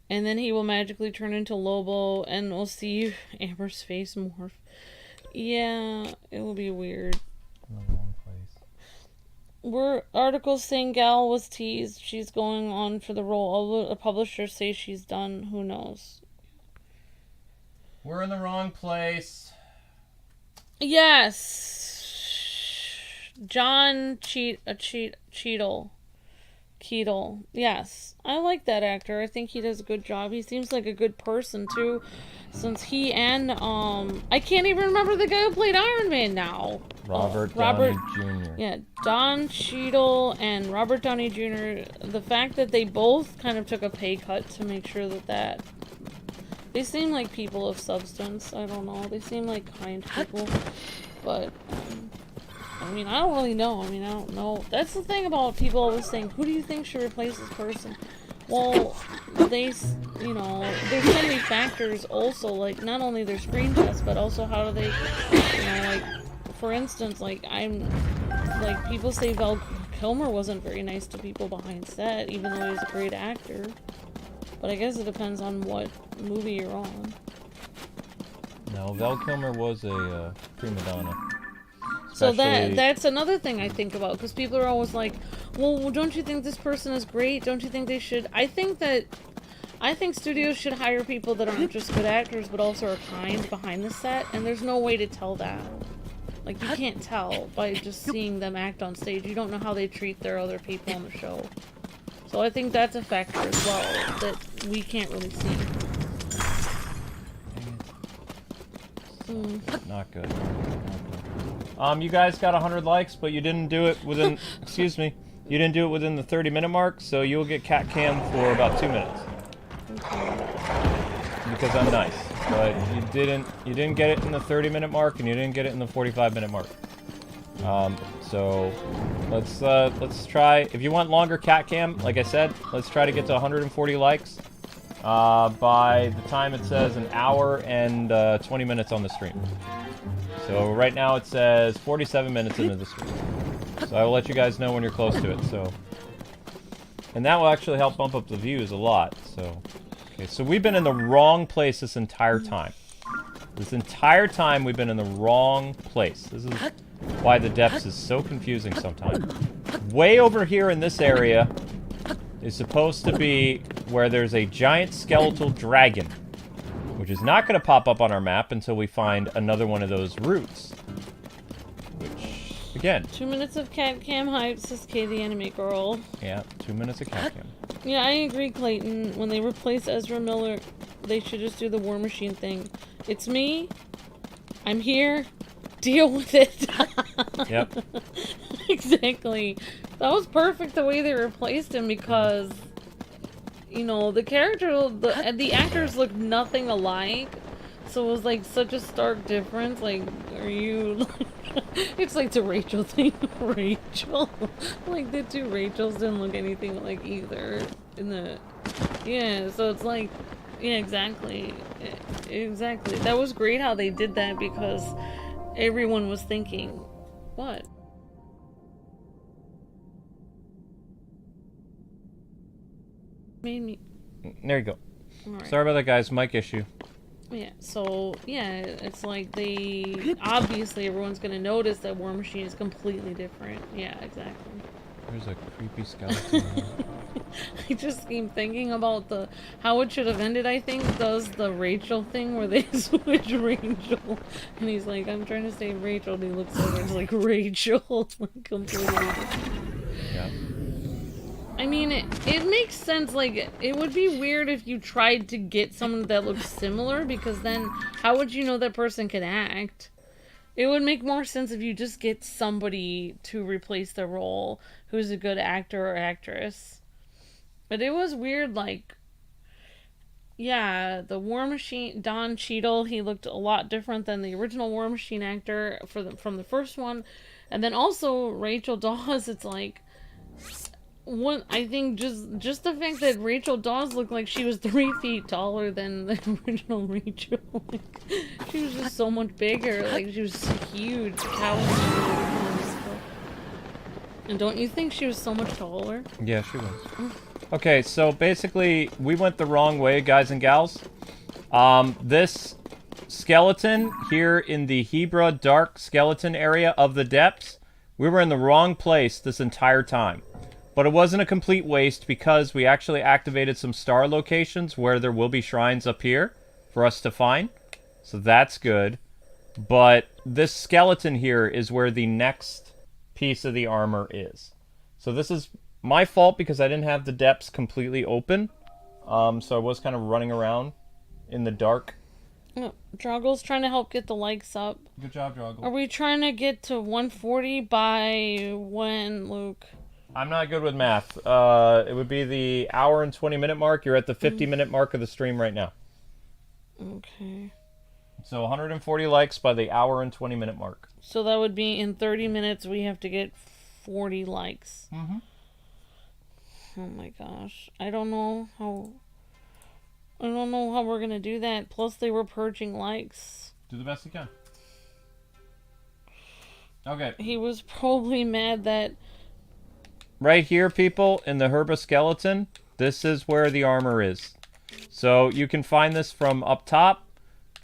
And then he will magically turn into Lobo, and we'll see Amber's face morph. Yeah, it will be weird. In the wrong place. Were articles saying Gal was teased. She's going on for the role. Although a publisher say she's done. Who knows? We're in the wrong place. Yes. John Cheadle. Yes. I like that actor. I think he does a good job. He seems like a good person too. Since he and I can't even remember the guy who played Iron Man now. Robert Downey Jr. Yeah, Don Cheadle and Robert Downey Jr. The fact that they both kind of took a pay cut to make sure that they seem like people of substance. I don't know. They seem like kind people. But I mean, I don't really know. I mean, I don't know. That's the thing about people always saying, who do you think should replace this person? Well, there's so many factors also, like, not only their screen test, but also how do they, like, for instance, like, people say Val Kilmer wasn't very nice to people behind set, even though he was a great actor. But I guess it depends on what movie you're on. No, Val Kilmer was a prima donna. So that's another thing I think about, because people are always like, well, don't you think this person is great? Don't you think they should? I think studios should hire people that aren't just good actors, but also are kind behind the set, and there's no way to tell that. Like, you can't tell by just seeing them act on stage. You don't know how they treat their other people on the show. So I think that's a factor as well, that we can't really see. Not good. You guys got 100 likes, but you didn't do it within, excuse me, you didn't do it within the 30-minute mark, so you'll get cat cam for about 2 minutes. Because I'm nice. But you didn't get it in the 30-minute mark, and you didn't get it in the 45-minute mark. So let's try, if you want longer cat cam, like I said, let's try to get to 140 likes. By the time it says an hour and 20 minutes on the stream. So right now it says 47 minutes into the stream. So I will let you guys know when you're close to it. So, and that will actually help bump up the views a lot. So, okay, so we've been in the wrong place this entire time. This entire time we've been in the wrong place. This is why the depths is so confusing sometimes. Way over here in this area is supposed to be where there's a giant skeletal dragon, which is not going to pop up on our map until we find another one of those routes. Which, again... 2 minutes of cat cam hype, says Kay the anime girl. Yeah, 2 minutes of cat cam. Yeah, I agree, Clayton. When they replace Ezra Miller, they should just do the War Machine thing. It's me. I'm here. Deal with it. Yep. Exactly. That was perfect the way they replaced him, because, the character, the actors look nothing alike. So it was like such a stark difference. Like, are you... it's like the Rachel thing. Rachel. Like, the two Rachels didn't look anything alike either. Yeah, so it's like... Yeah, exactly. Exactly. That was great how they did that, because everyone was thinking, what? Made me... There you go. Right. Sorry about that, guys. Mic issue. Yeah, so, yeah, it's like obviously everyone's gonna notice that War Machine is completely different. Yeah, exactly. There's a creepy skeleton. I just keep thinking about how it should have ended, I think, does the Rachel thing where they switch Rachel. And he's like, I'm trying to say Rachel, and he looks over and it's like, Rachel. Like, completely different. Yeah. I mean, it makes sense. Like, it would be weird if you tried to get someone that looks similar, because then how would you know that person can act? It would make more sense if you just get somebody to replace the role who's a good actor or actress. But it was weird, like, yeah, the War Machine, Don Cheadle, he looked a lot different than the original War Machine actor from the first one. And then also Rachel Dawes, it's like... I think just the fact that Rachel Dawes looked like she was 3 feet taller than the original Rachel. Like, she was just so much bigger. Like, she was so huge. And don't you think she was so much taller? Yeah, she was. Okay, so basically, we went the wrong way, guys and gals. This skeleton here in the Hebra Dark skeleton area of the depths, we were in the wrong place this entire time. But it wasn't a complete waste, because we actually activated some star locations where there will be shrines up here for us to find. So that's good. But this skeleton here is where the next piece of the armor is. So this is my fault because I didn't have the depths completely open. So I was kind of running around in the dark. Droggle's trying to help get the likes up. Good job, Droggle. Are we trying to get to 140 by when, Luke? I'm not good with math. It would be the hour and 20-minute mark. You're at the 50-minute mark of the stream right now. Okay. So 140 likes by the hour and 20-minute mark. So that would be in 30 minutes we have to get 40 likes. Mm-hmm. Oh my gosh. I don't know how we're going to do that. Plus they were purging likes. Do the best you can. Okay. He was probably mad that... Right here, people, in the Herba skeleton, this is where the armor is. So you can find this from up top,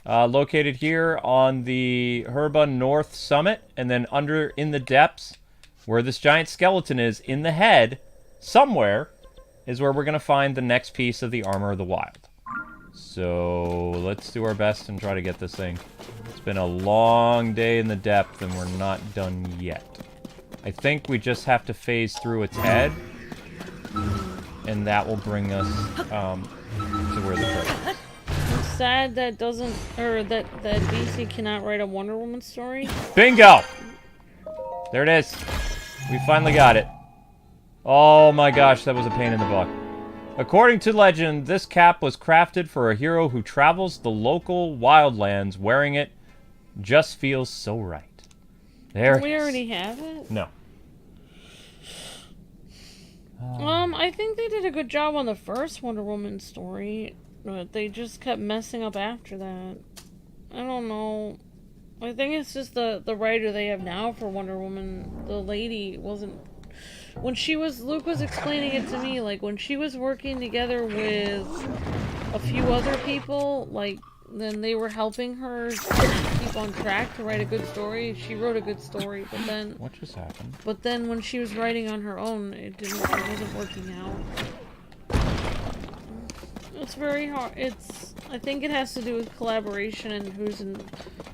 located here on the Herba North summit, and then under in the depths, where this giant skeleton is, in the head, somewhere, is where we're going to find the next piece of the Armor of the Wild. So let's do our best and try to get this thing. It's been a long day in the depth, and we're not done yet. I think we just have to phase through its head, and that will bring us to where the treasure is. It's sad that that DC cannot write a Wonder Woman story. Bingo! There it is. We finally got it. Oh my gosh, that was a pain in the butt. According to legend, this cap was crafted for a hero who travels the local wildlands. Wearing it just feels so right. There We it is. already have it? No. I think they did a good job on the first Wonder Woman story, but they just kept messing up after that. I don't know. I think it's just the writer they have now for Wonder Woman. The lady wasn't... When she was... Luke was explaining it to me, like, when she was working together with a few other people, like, then they were helping her keep on track to write a good story. She wrote a good story, but then... What just happened? But then when she was writing on her own, it wasn't working out. It's very hard. I think it has to do with collaboration and who's in...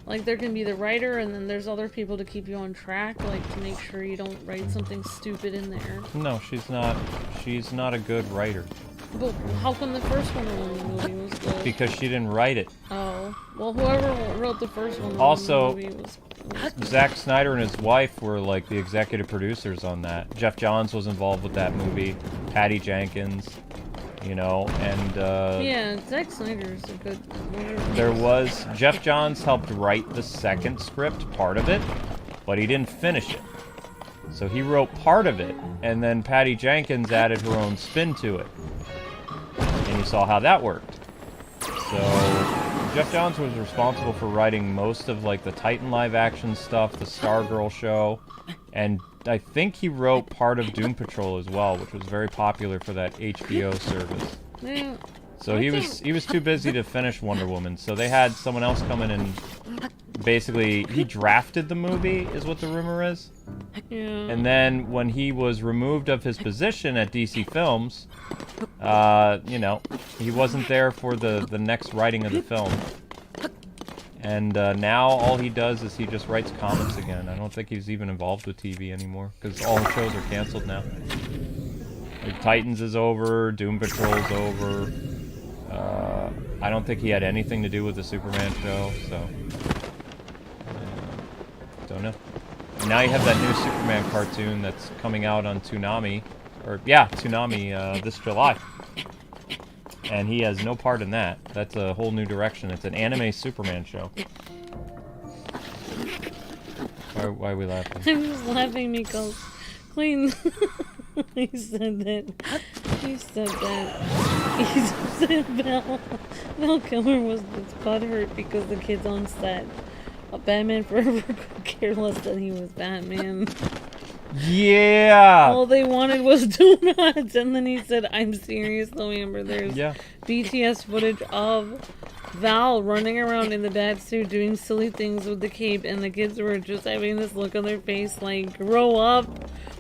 Like, there can be the writer, and then there's other people to keep you on track, like, to make sure you don't write something stupid in there. No, she's not. She's not a good writer. But how come the first Wonder Woman movie was good? Because she didn't write it. Oh. Well, whoever wrote the first Wonder Also, Woman movie was Zack Snyder and his wife were, like, the executive producers on that. Jeff Johns was involved with that movie. Patty Jenkins, you know, and, yeah, Zack Snyder's a good... there was... Jeff Johns helped write the second script, part of it, but he didn't finish it. So he wrote part of it, and then Patty Jenkins added her own spin to it. And you saw how that worked. So Jeff Johns was responsible for writing most of, like, the Titan live-action stuff, the Stargirl show, and I think he wrote part of Doom Patrol as well, which was very popular for that HBO service. Yeah. So he was too busy to finish Wonder Woman, so they had someone else come in and basically he drafted the movie, is what the rumor is. Yeah. And then when he was removed of his position at DC Films, you know, he wasn't there for the next writing of the film. And now all he does is he just writes comics again. I don't think he's even involved with TV anymore, because all the shows are canceled now. Like, Titans is over, Doom Patrol's over. I don't think he had anything to do with the Superman show, so... don't know. And now you have that new Superman cartoon that's coming out on Toonami. Or, yeah, Toonami this July. And he has no part in that. That's a whole new direction. It's an anime Superman show. Why are we laughing? I'm just laughing because Clayton... he said that Val Kilmer was butthurt because the kids on set of Batman Forever could care less that he was Batman. Yeah! All they wanted was donuts, and then he said, I'm serious though, Amber, there's BTS footage of Val running around in the bat suit doing silly things with the cape, and the kids were just having this look on their face like, grow up,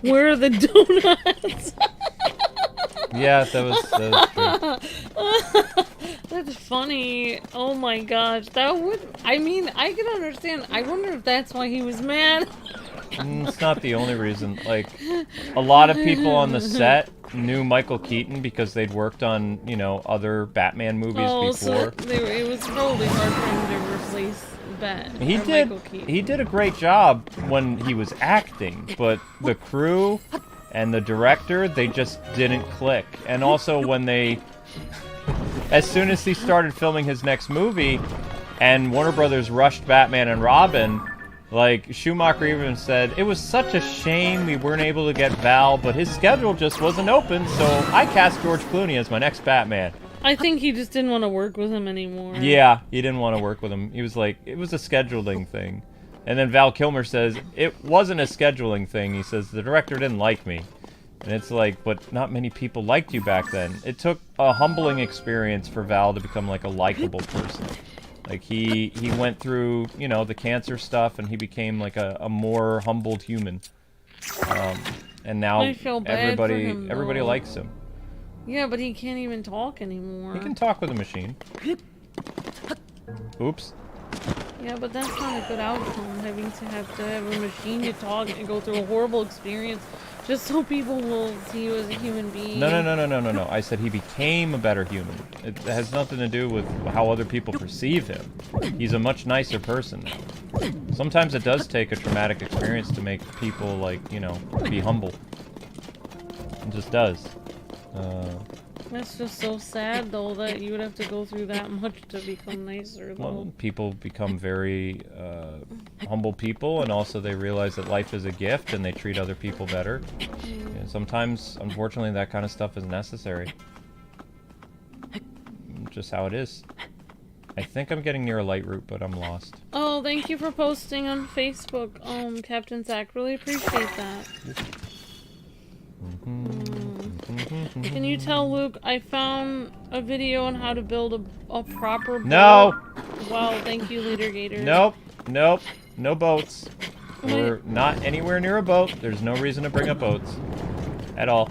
where are the donuts? Yeah, that was true. That's funny. Oh my gosh, that would, I mean, I can understand. I wonder if that's why he was mad. It's not the only reason. Like, a lot of people on the set knew Michael Keaton because they'd worked on, you know, other Batman movies before. So it was probably hard for him to replace Michael Keaton. He did a great job when he was acting, but the crew and the director, they just didn't click. And also when as soon as he started filming his next movie, and Warner Brothers rushed Batman and Robin, like, Schumacher even said, it was such a shame we weren't able to get Val, but his schedule just wasn't open, so I cast George Clooney as my next Batman. I think he just didn't want to work with him anymore. Yeah, he didn't want to work with him. He was like, it was a scheduling thing. And then Val Kilmer says, it wasn't a scheduling thing. He says, the director didn't like me. And it's like, but not many people liked you back then. It took a humbling experience for Val to become, like, a likable person. Like, he went through, you know, the cancer stuff, and he became, like, a more humbled human. And now I feel bad for him, everybody though. likes him. Yeah, but he can't even talk anymore. He can talk with a machine. Oops. Yeah, but that's not a good outcome, having to have a machine to talk and go through a horrible experience just so people will see you as a human being. No. I said he became a better human. It has nothing to do with how other people perceive him. He's a much nicer person now. Sometimes it does take a traumatic experience to make people, like, you know, be humble. It just does. That's just so sad, though, that you would have to go through that much to become nicer, though. Well, people become very humble people, and also they realize that life is a gift, and they treat other people better. And sometimes, unfortunately, that kind of stuff is necessary. Just how it is. I think I'm getting near a LightRoot, but I'm lost. Oh, thank you for posting on Facebook, Captain Zach. Really appreciate that. Can you tell Luke I found a video on how to build a proper boat? No! Wow, thank you, Leader Gator. Nope. No boats. We're not anywhere near a boat. There's no reason to bring up boats. At all.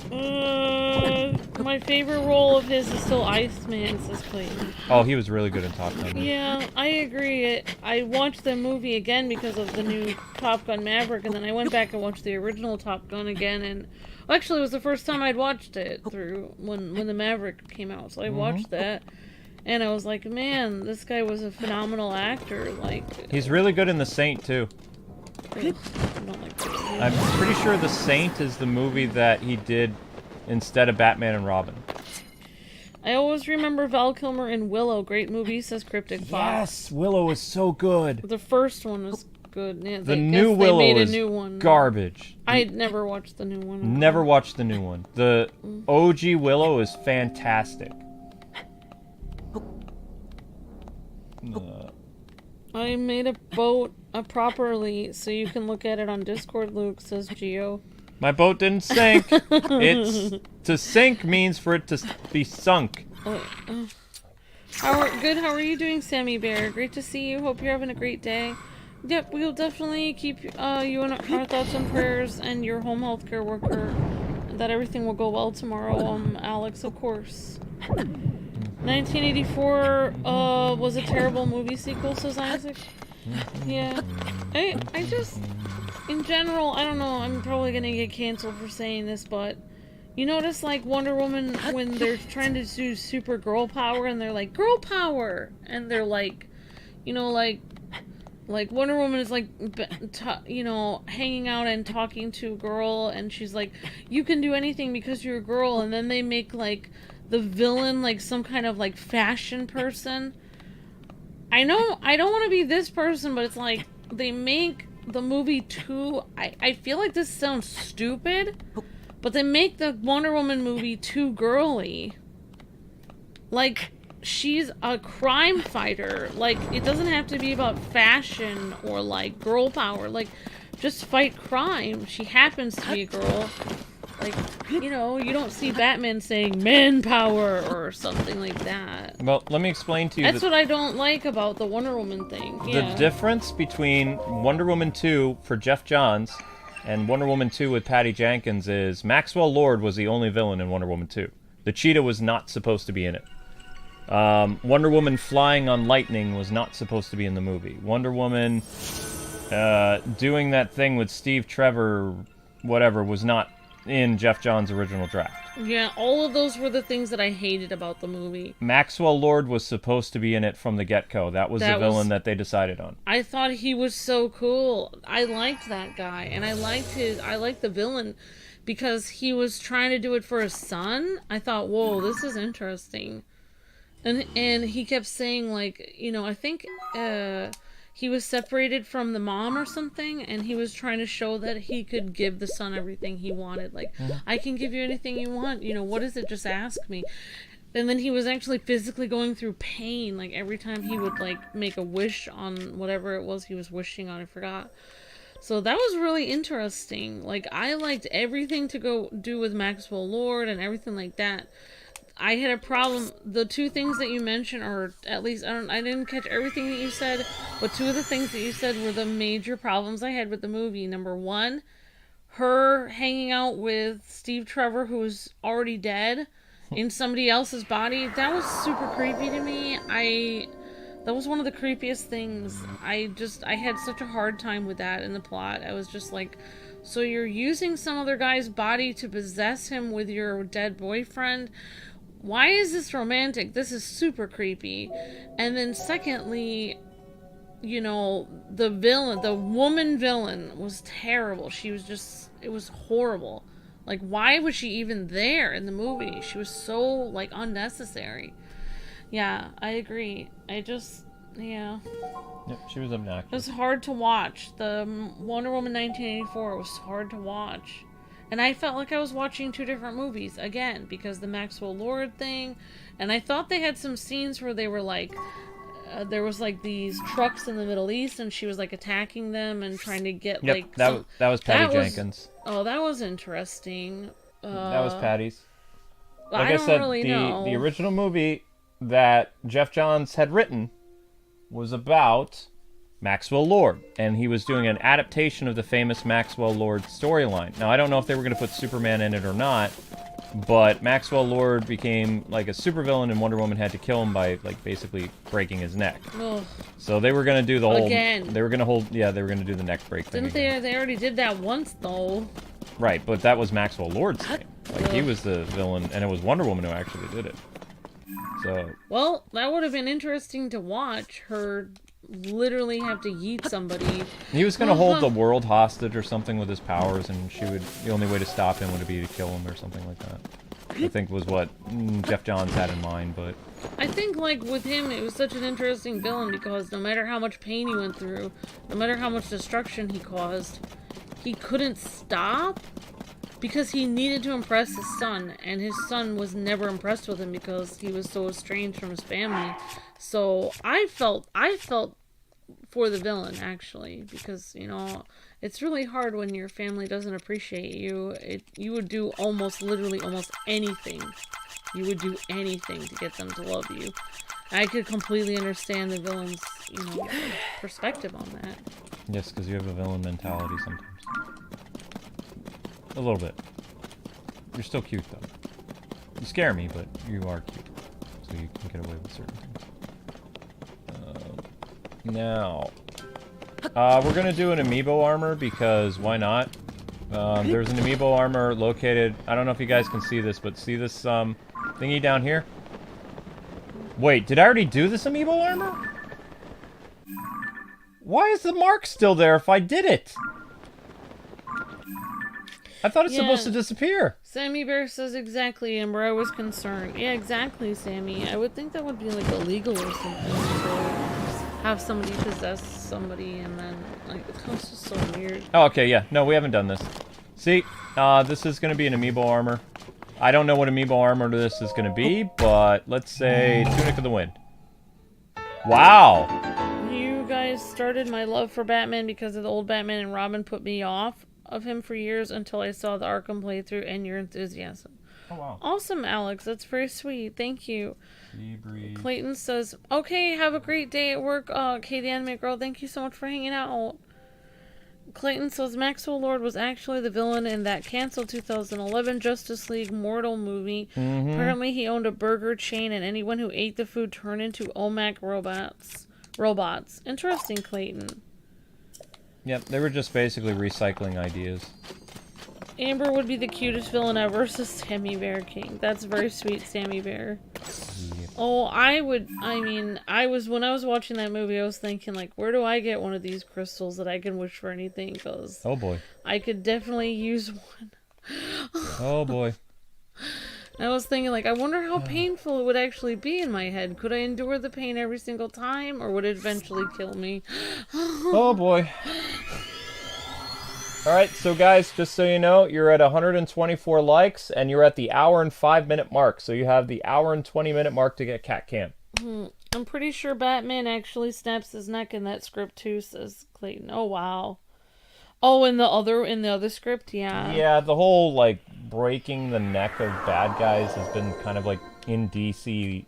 My favorite role of his is still Iceman, says Clayton. Oh, he was really good in Top Gun. Yeah, I agree. I watched the movie again because of the new Top Gun Maverick, and then I went back and watched the original Top Gun again, and actually it was the first time I'd watched it through when the Maverick came out, so I watched that, and I was like, man, this guy was a phenomenal actor. Like, He's really good in The Saint, too. I don't like that. I'm pretty sure The Saint is the movie that he did instead of Batman and Robin. I always remember Val Kilmer in Willow. Great movie, says Cryptic Fox. Yes, Willow is so good. The first one was good. Yeah, The new Willow made a is new one. garbage. I'd never watched the new one. Never watched the new one. The OG Willow is fantastic. I made a boat properly so you can look at it on Discord, Luke, says Geo. My boat didn't sink. It's to sink means for it to be sunk. How are you doing, Sammy Bear? Great to see you. Hope you're having a great day. Yep, we'll definitely keep you in our thoughts and prayers, and your home healthcare worker, that everything will go well tomorrow. Alex, of course. 1984 was a terrible movie sequel, says Isaac. Yeah. I just, in general, I don't know, I'm probably gonna get canceled for saying this, but you notice, like, Wonder Woman, when they're trying to do super girl power, and they're like, girl power! And they're like, you know, like Wonder Woman is like, you know, hanging out and talking to a girl, and she's like, you can do anything because you're a girl, and then they make, like, the villain, like, some kind of, like, fashion person. I know, I don't want to be this person, but it's like, they make the movie too, I feel like this sounds stupid, but they make the Wonder Woman movie too girly. Like, she's a crime fighter. Like, it doesn't have to be about fashion or, like, girl power. Like, just fight crime. She happens to be a girl. Like, you know, you don't see Batman saying man power or something like that. Well, let me explain to you. That's what I don't like about the Wonder Woman thing. Yeah. The difference between Wonder Woman 2 for Jeff Johns and Wonder Woman 2 with Patty Jenkins is Maxwell Lord was the only villain in Wonder Woman 2. The cheetah was not supposed to be in it. Wonder Woman flying on lightning was not supposed to be in the movie. Wonder Woman doing that thing with Steve Trevor, whatever, was not in Jeff Johns' original draft. Yeah, all of those were the things that I hated about the movie. Maxwell Lord was supposed to be in it from the get-go. That was the villain that they decided on. I thought he was so cool. I liked that guy, and I liked the villain because he was trying to do it for his son. I thought, whoa, this is interesting. And he kept saying, like, you know, I think he was separated from the mom or something, and he was trying to show that he could give the son everything he wanted. Like, I can give you anything you want. You know, what is it? Just ask me. And then he was actually physically going through pain, like, every time he would, like, make a wish on whatever it was he was wishing on. I forgot. So that was really interesting. Like, I liked everything to go do with Maxwell Lord and everything like that. I had a problem. The two things that you mentioned, or at least I didn't catch everything that you said, but two of the things that you said were the major problems I had with the movie. Number one, her hanging out with Steve Trevor, who was already dead, in somebody else's body. That was super creepy to me. That was one of the creepiest things. I had such a hard time with that in the plot. I was just like, so you're using some other guy's body to possess him with your dead boyfriend? Why is this romantic? This is super creepy. And then secondly, you know, the woman villain was terrible. She was just, it was horrible. Like, why was she even there in the movie? She was so, like, unnecessary. Yeah, I agree. Yeah. Yep, she was obnoxious. It was hard to watch. The Wonder Woman 1984 was hard to watch. And I felt like I was watching two different movies, again, because the Maxwell Lord thing, and I thought they had some scenes where they were like, there was like these trucks in the Middle East, and she was like attacking them and trying to get like... that was Patty Jenkins. Oh, that was interesting. That was Patty's. Like I don't said, really know. The original movie that Jeff Johns had written was about Maxwell Lord, and he was doing an adaptation of the famous Maxwell Lord storyline. Now, I don't know if they were going to put Superman in it or not, but Maxwell Lord became like a supervillain, and Wonder Woman had to kill him by like basically breaking his neck. Ugh. So they were going to do the whole... Again. They were going to hold... Yeah, they were going to do the neck break thing. Didn't they? They already did that once, though. Right, but that was Maxwell Lord's thing. Like, he was the villain, and it was Wonder Woman who actually did it. So... Well, that would have been interesting to watch, her literally have to yeet somebody. He was going to hold the world hostage or something with his powers, and the only way to stop him would be to kill him or something like that. I think was what Jeff Johns had in mind, but... I think, like, with him, it was such an interesting villain because no matter how much pain he went through, no matter how much destruction he caused, he couldn't stop because he needed to impress his son, and his son was never impressed with him because he was so estranged from his family. So I felt for the villain, actually, because, you know, it's really hard when your family doesn't appreciate you. You would do literally almost anything. You would do anything to get them to love you. I could completely understand the villain's, you know, perspective on that. Yes, because you have a villain mentality sometimes. A little bit. You're still cute, though. You scare me, but you are cute. So you can get away with certain things. Now, we're going to do an amiibo armor because why not? There's an amiibo armor located... I don't know if you guys can see this, but see this thingy down here? Wait, did I already do this amiibo armor? Why is the mark still there if I did it? I thought it's supposed to disappear. Sammy Bear says exactly, and where I was concerned. Yeah, exactly, Sammy. I would think that would be like illegal or something to have somebody possess somebody and then, like, it's just so weird. Oh, okay, yeah. No, we haven't done this. See, this is going to be an amiibo armor. I don't know what amiibo armor this is going to be, but let's say Tunic of the Wind. Wow! You guys started my love for Batman because of the old Batman and Robin put me off of him for years until I saw the Arkham playthrough and your enthusiasm. Oh, wow. Awesome, Alex. That's very sweet. Thank you. Breeze. Clayton says, okay, have a great day at work, Katie Anime Girl. Thank you so much for hanging out. Clayton says, Maxwell Lord was actually the villain in that canceled 2011 Justice League Mortal movie. Apparently he owned a burger chain and anyone who ate the food turned into OMAC robots. Interesting, Clayton. Yep, they were just basically recycling ideas. Amber would be the cutest villain ever, says Sammy Bear King. That's very sweet, Sammy Bear. Yep. Oh, when I was watching that movie, I was thinking, like, where do I get one of these crystals that I can wish for anything? Because Oh boy. I could definitely use one. Oh boy. I was thinking, like, I wonder how painful it would actually be in my head. Could I endure the pain every single time, or would it eventually kill me? Oh boy. Alright, so guys, just so you know, you're at 124 likes, and you're at the hour and 5-minute mark. So you have the hour and 20-minute mark to get Cat Cam. I'm pretty sure Batman actually snaps his neck in that script too, says Clayton. Oh, wow. Oh, in the other script, yeah. Yeah, the whole, like, breaking the neck of bad guys has been kind of, like, in DC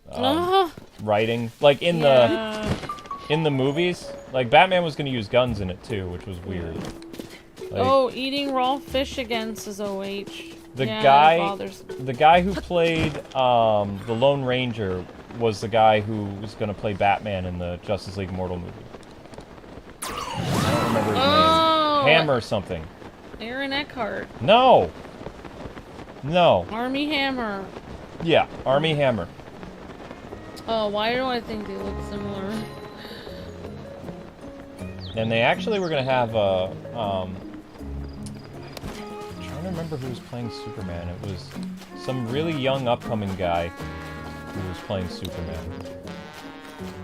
writing. Like, in the movies. Like, Batman was going to use guns in it, too, which was weird. Like, eating raw fish again, says OH. The yeah, guy who played the Lone Ranger was the guy who was going to play Batman in the Justice League Immortal movie. I don't remember his name. Hammer something. Aaron Eckhart. No. No. Army Hammer. Yeah, Army Hammer. Oh, why do I think they look similar? And they actually were going to have a... I'm trying to remember who was playing Superman. It was some really young upcoming guy who was playing Superman.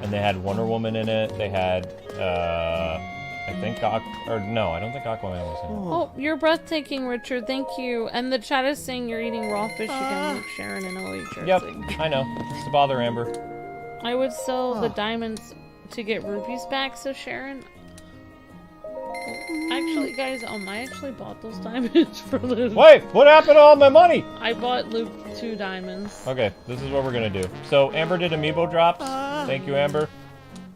And they had Wonder Woman in it. They had, I don't think Aquaman was in it. Oh, you're breathtaking, Richard. Thank you. And the chat is saying you're eating raw fish again, like Sharon and OH. Yep, I know. It's to bother Amber. I would sell the diamonds to get rupees back, says Sharon. Actually, guys, I actually bought those diamonds for Luke. Wait, what happened to all my money? I bought Luke 2 diamonds. Okay, this is what we're gonna do. So Amber did amiibo drops. Thank you, Amber.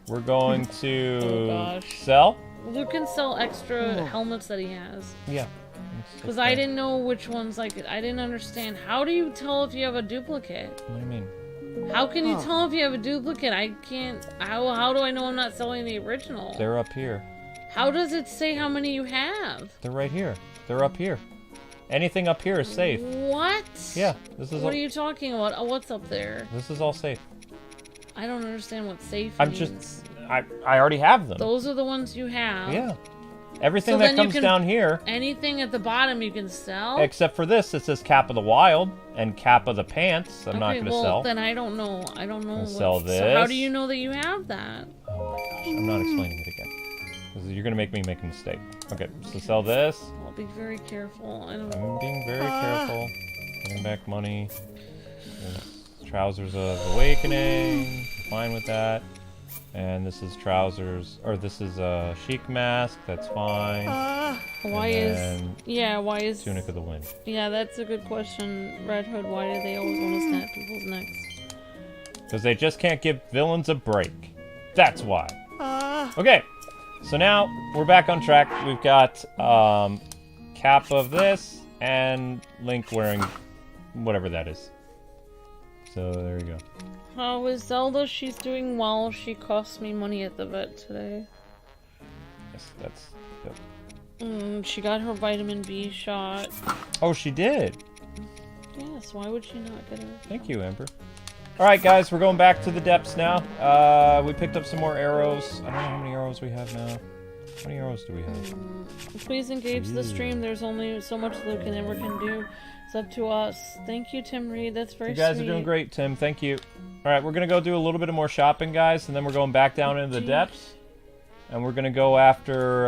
We're going to sell. Luke can sell extra helmets that he has. Yeah. Because I didn't know which ones, like, I didn't understand. How do you tell if you have a duplicate? What do you mean? How can you tell if you have a duplicate? I can't. How do I know I'm not selling the original? They're up here. How does it say how many you have? They're right here. They're up here. Anything up here is safe. What? Yeah, this is. What are you talking about? Oh, what's up there? This is all safe. I don't understand what safe means. I already have them. Those are the ones you have. Yeah. Everything that comes down here. Anything at the bottom you can sell? Except for this, it says Cap of the Wild and Cap of the Pants. I'm not going to sell. Then I don't know. I don't know. Sell this. So how do you know that you have that? Oh my gosh, I'm not explaining it again. Because you're going to make me make a mistake. Okay, so sell this. I'll be very careful. I'm being very careful. Getting back money. There's Trousers of Awakening. I'm fine with that. And this is trousers, or this is a chic mask. That's fine. Why is Tunic of the Wind? Yeah, that's a good question, Red Hood. Why do they always want to snap people's necks? Because they just can't give villains a break. That's why. Okay, so now we're back on track. We've got Cap of this and Link wearing whatever that is. So there you go. How is Zelda? She's doing well. She cost me money at the vet today. Yes, that's good. She got her vitamin B shot. Oh, she did? Yes, why would she not get her? Thank you, Amber. Alright, guys, we're going back to the depths now. We picked up some more arrows. I don't know how many arrows we have now. How many arrows do we have? Please engage the stream. There's only so much Luke and Amber can do. It's up to us. Thank you, Tim Reed. That's very sweet. You guys are doing great, Tim. Thank you. Alright, we're going to go do a little bit of more shopping, guys, and then we're going back down into the depths. And we're going to go after,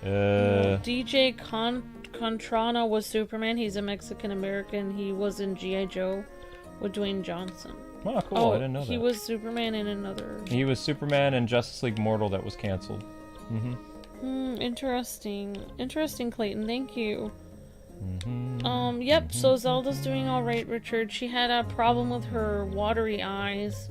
DJ Contrana was Superman. He's a Mexican-American. He was in G.I. Joe with Dwayne Johnson. Oh, cool. I didn't know that. He was Superman in another... He was Superman in Justice League Mortal that was canceled. Interesting. Interesting, Clayton. Thank you. Yep, so Zelda's doing alright, Richard. She had a problem with her watery eyes,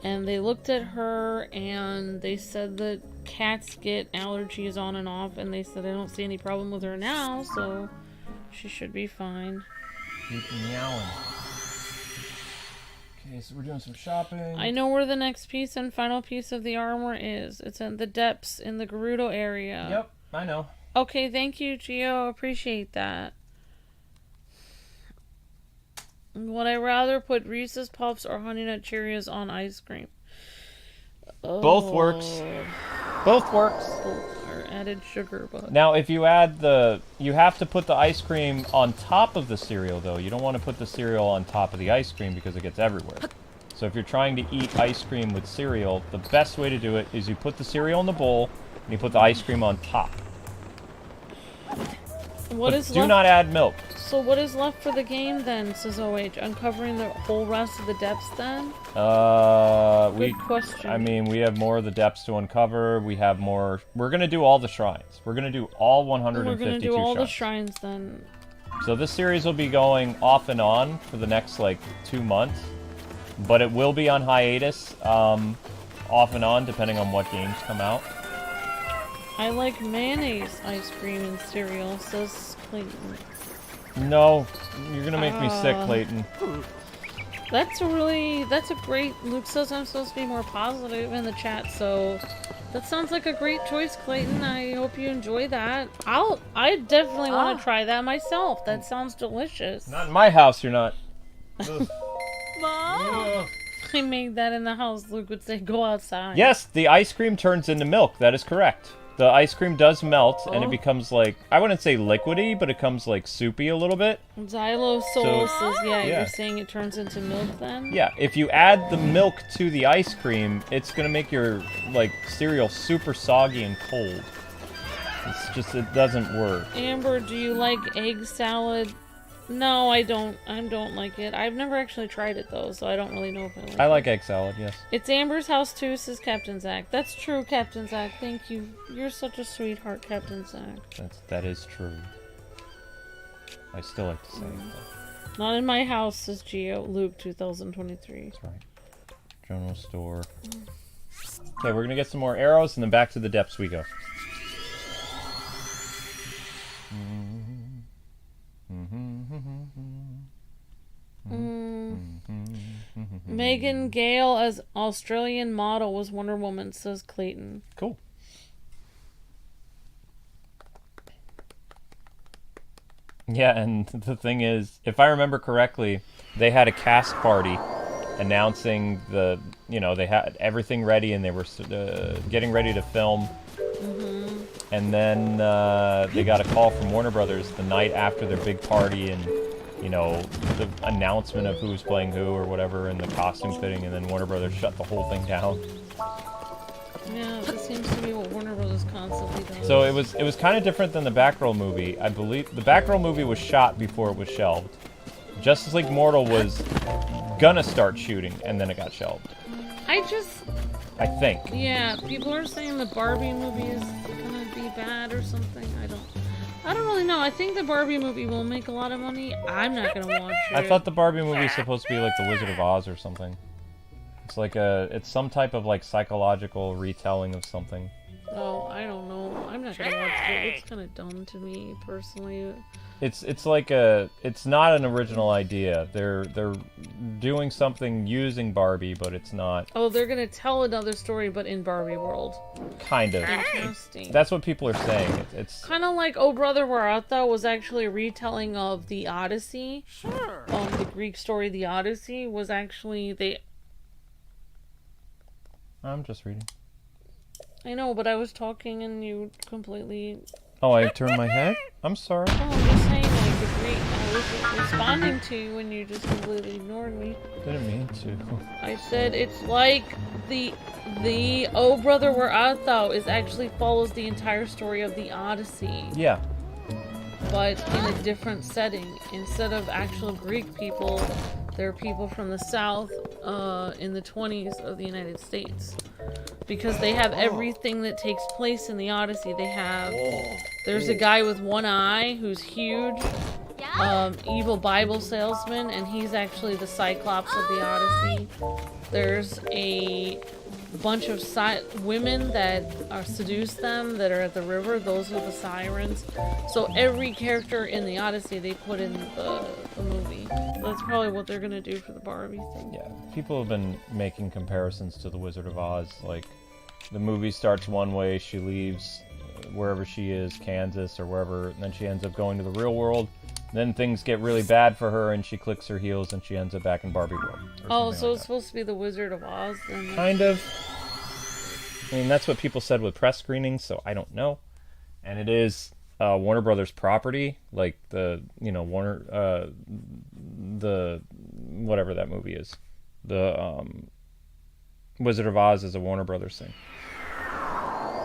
and they looked at her, and they said that cats get allergies on and off, and they said I don't see any problem with her now, so she should be fine. Keep meowing. Okay, Okay, so we're doing some shopping. I know where the next piece and final piece of the armor is. It's in the depths in the Gerudo area. Yep, I know. Okay, thank you, Gio. Appreciate that. Would I rather put Reese's Puffs or Honey Nut Cheerios on ice cream? Both works. Both works. Both are added sugar, but... Now, if you add you have to put the ice cream on top of the cereal, though. You don't want to put the cereal on top of the ice cream because it gets everywhere. So if you're trying to eat ice cream with cereal, the best way to do it is you put the cereal in the bowl and you put the ice cream on top. What is do left? not add milk. So what is left for the game then, says OH? Uncovering the whole rest of the depths then? Good question. I mean, we have more of the depths to uncover. We have more. We're gonna do all the shrines. We're gonna do all 152 We're gonna do all shrines. the shrines then. So this series will be going off and on for the next like 2 months, but it will be on hiatus, off and on depending on what games come out. I like mayonnaise ice cream and cereal, says Clayton. No, you're gonna make me sick, Clayton. That's a great, Luke says I'm supposed to be more positive in the chat, so that sounds like a great choice, Clayton. I hope you enjoy that. I definitely want to try that myself. That sounds delicious. Not in my house, you're not. Mom! I made that in the house. Luke would say, go outside. Yes, the ice cream turns into milk. That is correct. The ice cream does melt, and it becomes like, I wouldn't say liquidy, but it becomes like soupy a little bit. Xylo Soul says, yeah. you're saying it turns into milk then? Yeah, if you add the milk to the ice cream, it's gonna make your, like, cereal super soggy and cold. It's just, it doesn't work. Amber, do you like egg salad? No, I don't. I don't like it. I've never actually tried it though, so I don't really know if I like it. I like egg salad, yes. It's Amber's house too, says Captain Zach. That's true, Captain Zach. Thank you. You're such a sweetheart, Captain Zach. That is true. I still like to say it, though. Not in my house, says Geo. Luke 2023. That's right. General store. Okay, we're gonna get some more arrows, and then back to the depths we go. Megan Gale as Australian model was Wonder Woman, says Clayton. Cool. Yeah, and the thing is, if I remember correctly, they had a cast party announcing they had everything ready and they were getting ready to film. And then they got a call from Warner Brothers the night after their big party and, the announcement of who was playing who or whatever and the costume fitting, and then Warner Brothers shut the whole thing down. Yeah, that seems to be what Warner Brothers constantly does. So it was kind of different than the Batgirl movie. I believe the Batgirl movie was shot before it was shelved. Justice League Mortal was gonna start shooting, and then it got shelved. I think. Yeah, people are saying the Barbie movie is gonna be bad or something. I don't really know. I think the Barbie movie will make a lot of money. I'm not gonna watch it. I thought the Barbie movie was supposed to be like the Wizard of Oz or something. It's some type of like psychological retelling of something. Oh, I don't know. I'm not gonna watch it. It's kind of dumb to me personally. It's not an original idea. They're doing something using Barbie, but it's not. Oh, they're gonna tell another story, but in Barbie world. Kind of. Interesting. That's what people are saying. It's kind of like Oh Brother Where Art Thou was actually a retelling of the Odyssey. Sure. The Greek story, the Odyssey, was actually I'm just reading. I know, but I was talking and you completely... Oh, I turned my head? I'm sorry. Oh, I'm just saying, like, the Greek... I was just responding to you and you just completely ignored me. Didn't mean to. I said it's like the Oh Brother Where Art Thou actually follows the entire story of the Odyssey. Yeah. But in a different setting. Instead of actual Greek people, they're people from the south in the 20s of the United States. Because they have everything that takes place in the Odyssey. They have... There's a guy with one eye who's huge. Evil Bible salesman, and he's actually the Cyclops of the Odyssey. There's a bunch of women that are seduce them that are at the river. Those are the sirens. So every character in the Odyssey they put in the movie. That's probably what they're gonna do for the Barbie thing. Yeah, people have been making comparisons to The Wizard of Oz. Like, the movie starts one way, she leaves wherever she is, Kansas or wherever, and then she ends up going to the real world. Then things get really bad for her, and she clicks her heels, and she ends up back in Barbie World. Oh, so it's supposed to be The Wizard of Oz? Then? Kind of. I mean, that's what people said with press screenings, so I don't know. And it is Warner Brothers property, like the, you know, the whatever that movie is. The Wizard of Oz is a Warner Brothers thing.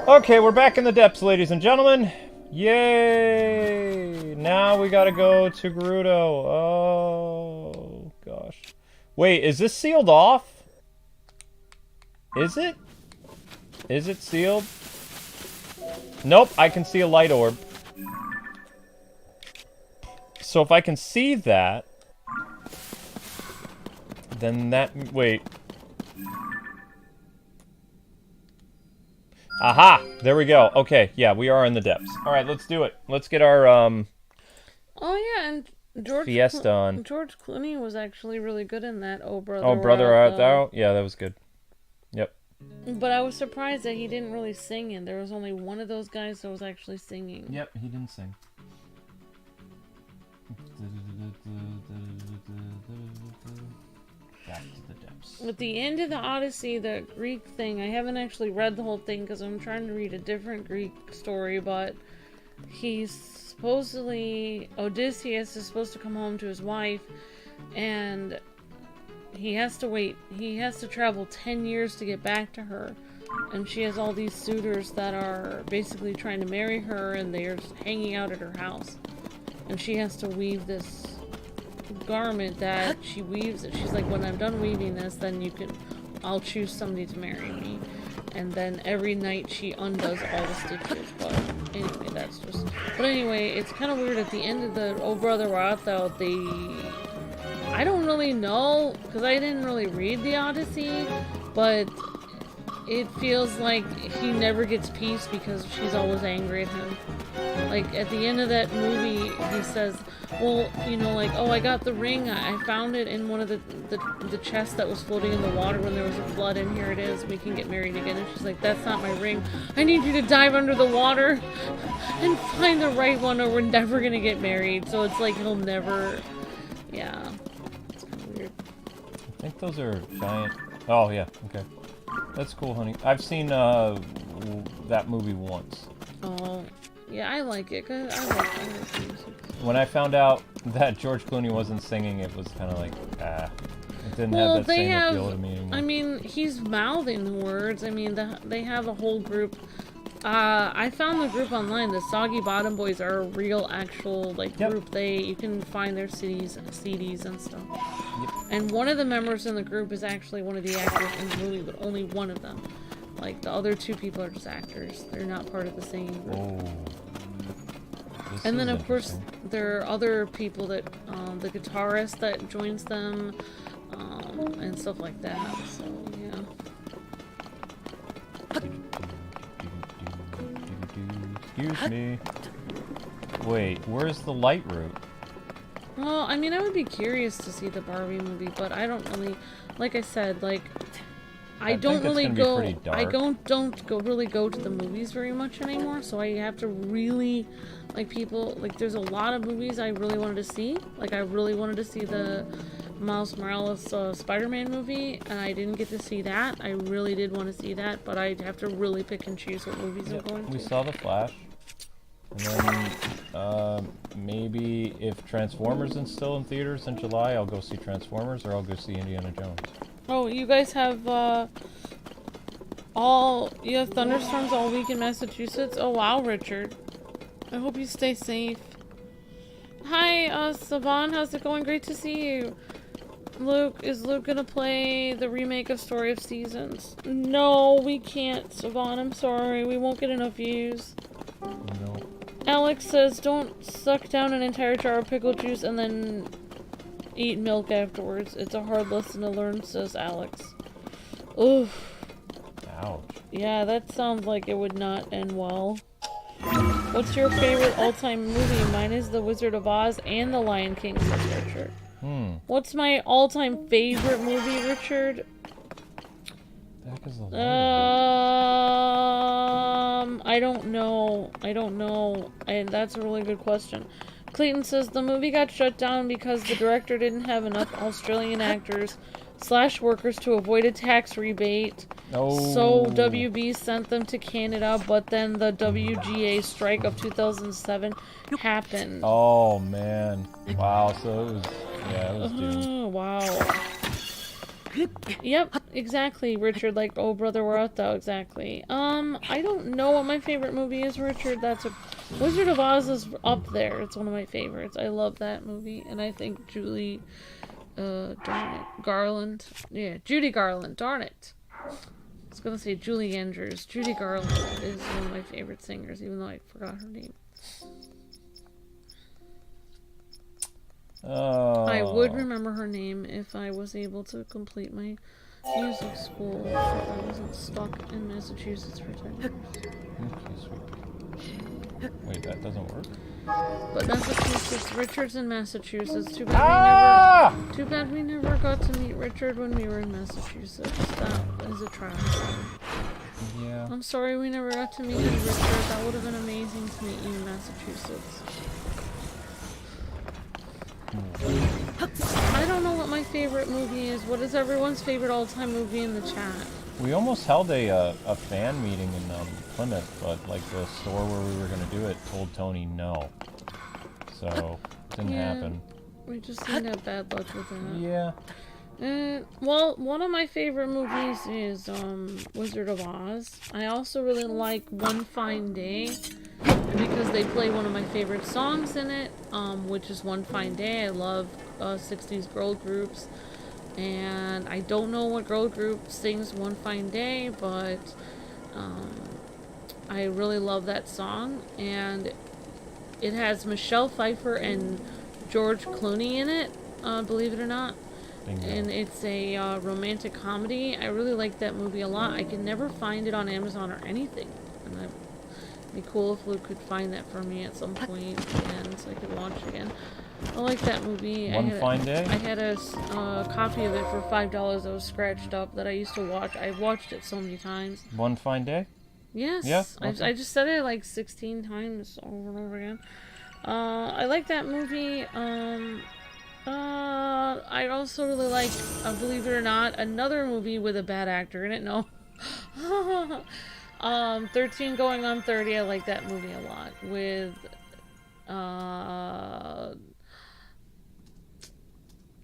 Okay, we're back in the depths, ladies and gentlemen. Yay! Now we gotta go to Gerudo. Oh, gosh. Wait, is this sealed off? Is it? Is it sealed? Nope, I can see a light orb. So if I can see that, then that... Wait. Aha! There we go. Okay, yeah, we are in the depths. Alright, let's do it. Let's get our, Oh, yeah, and Fiesta on. George Clooney was actually really good in that Oh Brother, Oh, Brother Art Thou? Yeah, that was good. Yep. But I was surprised that he didn't really sing in. There was only one of those guys that was actually singing. Yep, he didn't sing. Back to the depths. At the end of the Odyssey, the Greek thing, I haven't actually read the whole thing because I'm trying to read a different Greek story, but he's supposedly, Odysseus is supposed to come home to his wife, and he has to wait. He has to travel 10 years to get back to her, and she has all these suitors that are basically trying to marry her, and they're hanging out at her house, and she has to weave this garment that she weaves it. She's like, when I'm done weaving this, then I'll choose somebody to marry me. And then every night she undoes all the stitches. But anyway, but anyway, it's kind of weird at the end of the Oh Brother Where Art Thou, I don't really know, because I didn't really read the Odyssey, but it feels like he never gets peace because she's always angry at him. Like, at the end of that movie, he says, well, you know, like, oh, I got the ring, I found it in one of the chests that was floating in the water when there was a flood, and here it is, we can get married again. And she's like, that's not my ring. I need you to dive under the water and find the right one, or we're never gonna get married. So it's like, he'll never, yeah. It's kind of weird. I think those are giant... Oh, yeah, okay. That's cool, honey. I've seen that movie once. Oh, yeah, I like it, cause I like music. When I found out that George Clooney wasn't singing, it was kind of like, it didn't have that same appeal to me anymore. I mean, he's mouthing the words. I mean, they have a whole group. I found the group online. The Soggy Bottom Boys are a real, actual, like, group. You can find their CDs and stuff. Yep. And one of the members in the group is actually one of the actors in the movie, but only one of them. Like, the other two people are just actors. They're not part of the singing group. Oh. And then, of course, there are other people that, the guitarist that joins them, and stuff like that, so, yeah. Excuse me. Wait, where's the LightRoot? Well, I mean, I would be curious to see the Barbie movie, but I don't really, like I said, like, I don't really go really go to the movies very much anymore, so I have to really, like, there's a lot of movies I really wanted to see. Like, I really wanted to see the Miles Morales Spider-Man movie, and I didn't get to see that. I really did want to see that, but I'd have to really pick and choose what movies I'm going to. We saw The Flash. And then, maybe if Transformers is still in theaters in July, I'll go see Transformers, or I'll go see Indiana Jones. Oh, you guys have, you have thunderstorms all week in Massachusetts? Oh, wow, Richard. I hope you stay safe. Hi, Savan, how's it going? Great to see you. Is Luke gonna play the remake of Story of Seasons? No, we can't, Savan, I'm sorry. We won't get enough views. No. Alex says, don't suck down an entire jar of pickle juice and then eat milk afterwards. It's a hard lesson to learn, says Alex. Oof. Ouch. Yeah, that sounds like it would not end well. What's your favorite all-time movie? Mine is The Wizard of Oz and The Lion King, says Richard. What's my all-time favorite movie, Richard? I don't know. And that's a really good question. Clayton says the movie got shut down because the director didn't have enough Australian actors / workers to avoid a tax rebate. Oh. So WB sent them to Canada, but then the WGA strike of 2007 happened. Oh man. Wow, so it was doomed. Oh, wow. Yep, exactly, Richard. Like, oh brother, where art thou? Exactly. I don't know what my favorite movie is, Richard. Wizard of Oz is up there. It's one of my favorites. I love that movie, and I think Judy Garland. Yeah, Judy Garland. Darn it. I was gonna say Julie Andrews. Judy Garland is one of my favorite singers, even though I forgot her name. Oh. I would remember her name if I was able to complete my music school, if I wasn't stuck in Massachusetts for 10 years. Wait, that doesn't work? But Massachusetts, Richard's in Massachusetts. Too bad we never got to meet Richard when we were in Massachusetts. That is a tragedy. Yeah. I'm sorry we never got to meet you, Richard. That would have been amazing to meet you in Massachusetts. I don't know what my favorite movie is. What is everyone's favorite all-time movie in the chat? We almost held a fan meeting in Plymouth, but like the store where we were gonna do it told Tony no, so it didn't happen. We just didn't have bad luck with that. Yeah. Well, one of my favorite movies is Wizard of Oz. I also really like One Fine Day because they play one of my favorite songs in it, which is One Fine Day. I love 60s girl groups, and I don't know what girl group sings One Fine Day, but I really love that song, and it has Michelle Pfeiffer and George Clooney in it, believe it or not. Bingo. And it's a romantic comedy. I really like that movie a lot. I can never find it on Amazon or anything. And it'd be cool if Luke could find that for me at some point again, so I could watch it again. I like that movie. One Fine Day? I had a copy of it for $5 that was scratched up that I used to watch. I've watched it so many times. One Fine Day? Yes. Yeah? Okay. I just said it like 16 times over and over again. I like that movie. I also really like, believe it or not, another movie with a bad actor in it. No. 13 Going on 30. I like that movie a lot. With,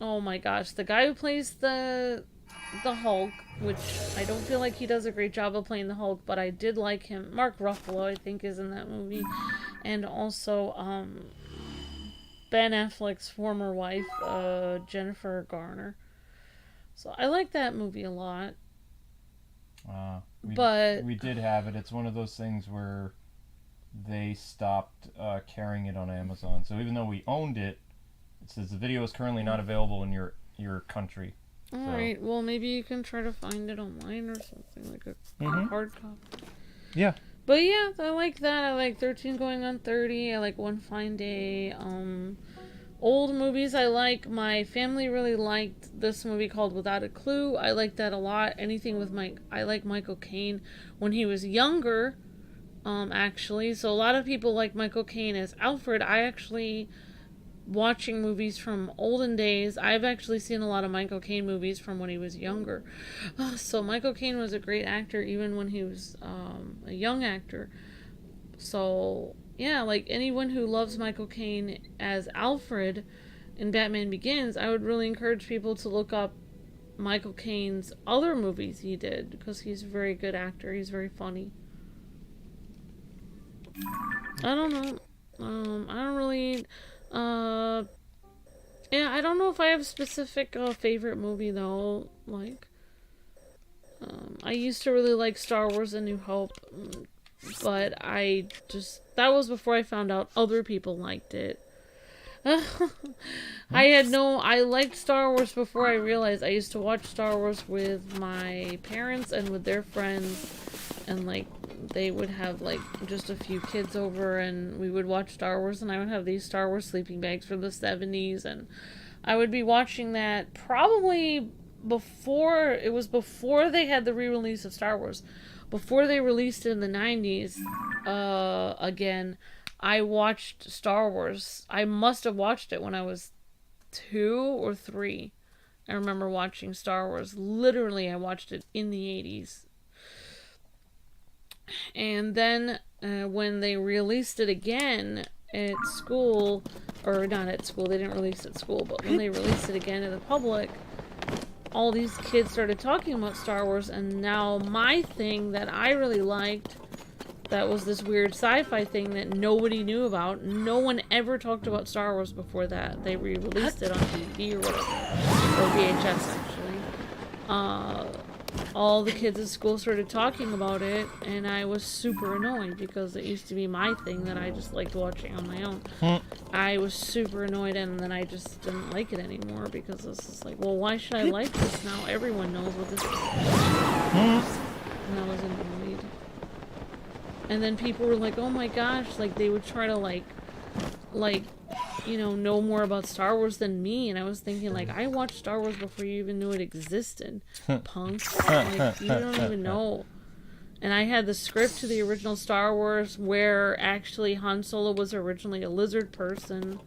oh my gosh, the guy who plays the Hulk, which I don't feel like he does a great job of playing the Hulk, but I did like him. Mark Ruffalo, I think, is in that movie. And also, Ben Affleck's former wife, Jennifer Garner. So I like that movie a lot. We did have it. It's one of those things where they stopped carrying it on Amazon. So even though we owned it, it says the video is currently not available in your country. Alright, well maybe you can try to find it online or something, like a hard copy. Yeah. But yeah, I like that. I like 13 Going on 30. I like One Fine Day. Old movies I like. My family really liked this movie called Without a Clue. I like that a lot. Anything with I like Michael Caine when he was younger, actually. So a lot of people like Michael Caine as Alfred. I actually, watching movies from olden days, I've actually seen a lot of Michael Caine movies from when he was younger. So Michael Caine was a great actor even when he was a young actor. So yeah, like anyone who loves Michael Caine as Alfred in Batman Begins, I would really encourage people to look up Michael Caine's other movies he did, because he's a very good actor. He's very funny. I don't know. I don't really... yeah, I don't know if I have a specific favorite movie, though. Like, I used to really like Star Wars: A New Hope, but that was before I found out other people liked it. I liked Star Wars before I realized. I used to watch Star Wars with my parents and with their friends, and like they would have like just a few kids over and we would watch Star Wars, and I would have these Star Wars sleeping bags from the 70s, and I would be watching that probably before they had the re-release of Star Wars. Before they released it in the 90s, again, I watched Star Wars. I must have watched it when I was 2 or 3. I remember watching Star Wars. Literally, I watched it in the 80s. And then, when they released it again at school, or not at school, they didn't release it at school, but when they released it again to the public, all these kids started talking about Star Wars, and now my thing that I really liked, that was this weird sci-fi thing that nobody knew about. No one ever talked about Star Wars before that. They re-released it on DVD or whatever. Or VHS, actually. All the kids at school started talking about it, and I was super annoyed because it used to be my thing that I just liked watching on my own. I was super annoyed, and then I just didn't like it anymore because it's just like, well, why should I like this now? Everyone knows what this is. And I was annoyed. And then people were like, oh my gosh, like they would try to like, you know more about Star Wars than me, and I was thinking, like, I watched Star Wars before you even knew it existed, punk. Like, you don't even know. And I had the script to the original Star Wars where actually Han Solo was originally a lizard person.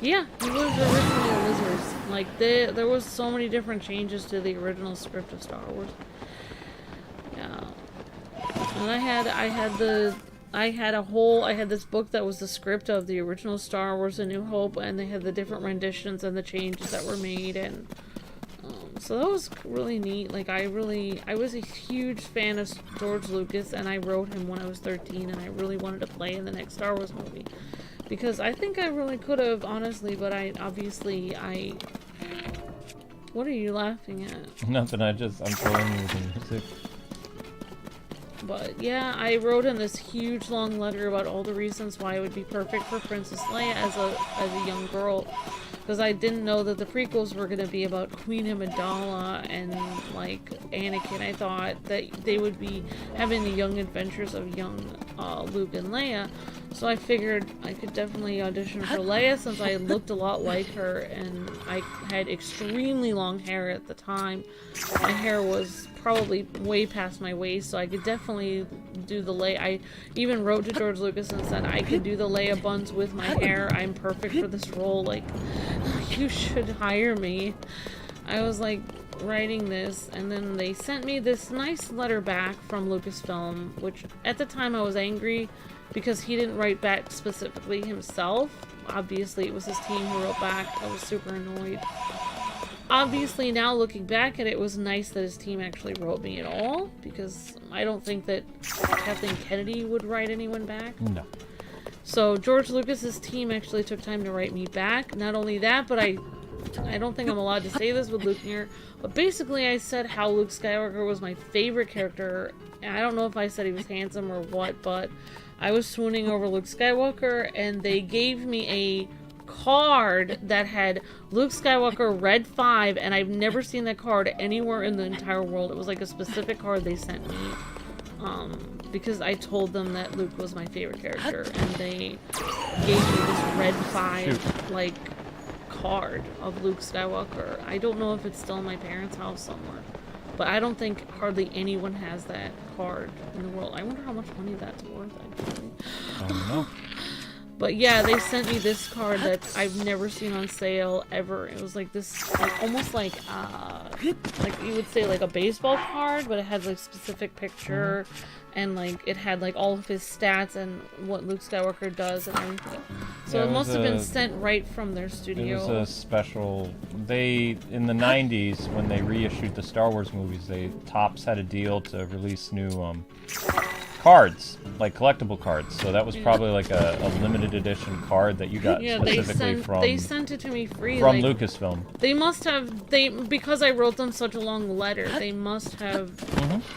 Yeah, he was originally a lizard. Like, there was so many different changes to the original script of Star Wars. Yeah. And I had this book that was the script of the original Star Wars A New Hope, and they had the different renditions and the changes that were made, and so that was really neat. Like, I was a huge fan of George Lucas, and I wrote him when I was 13, and I really wanted to play in the next Star Wars movie, because I think I really could have, honestly, but I what are you laughing at? Nothing, I'm trolling you with the music. But yeah, I wrote him this huge long letter about all the reasons why it would be perfect for Princess Leia as a young girl, because I didn't know that the prequels were going to be about Queen Amidala and like Anakin. I thought that they would be having the young adventures of young Luke and Leia, so I figured I could definitely audition for Leia since I looked a lot like her, and I had extremely long hair at the time. My hair was probably way past my waist, so I could definitely do the Leia. I even wrote to George Lucas and said I could do the Leia buns with my hair. I'm perfect for this role. Like, you should hire me. I was like writing this, and then they sent me this nice letter back from Lucasfilm, which at the time I was angry because he didn't write back specifically himself. Obviously it was his team who wrote back. I was super annoyed. Obviously, now looking back at it, it was nice that his team actually wrote me at all, because I don't think that Kathleen Kennedy would write anyone back. No. So George Lucas's team actually took time to write me back. Not only that, but I don't think I'm allowed to say this with Luke here, but basically I said how Luke Skywalker was my favorite character. And I don't know if I said he was handsome or what, but I was swooning over Luke Skywalker, and they gave me a card that had Luke Skywalker Red 5, and I've never seen that card anywhere in the entire world. It was like a specific card they sent me, because I told them that Luke was my favorite character, and they gave me this Red 5 like card of Luke Skywalker. I don't know if it's still in my parents' house somewhere, but I don't think hardly anyone has that card in the world. I wonder how much money that's worth, actually. I don't know. But yeah, they sent me this card that I've never seen on sale ever. It was like this, like almost like you would say like a baseball card, but it had like specific picture, and like it had like all of his stats and what Luke Skywalker does and everything. So Yeah, it must have been sent right from their studio. It was a special. In the 90s, when they reissued the Star Wars movies, Topps had a deal to release new cards, like collectible cards. So that was probably like a limited edition card that you got specifically they sent it to me free from like, Lucasfilm. They must have because I wrote them such a long letter. They must have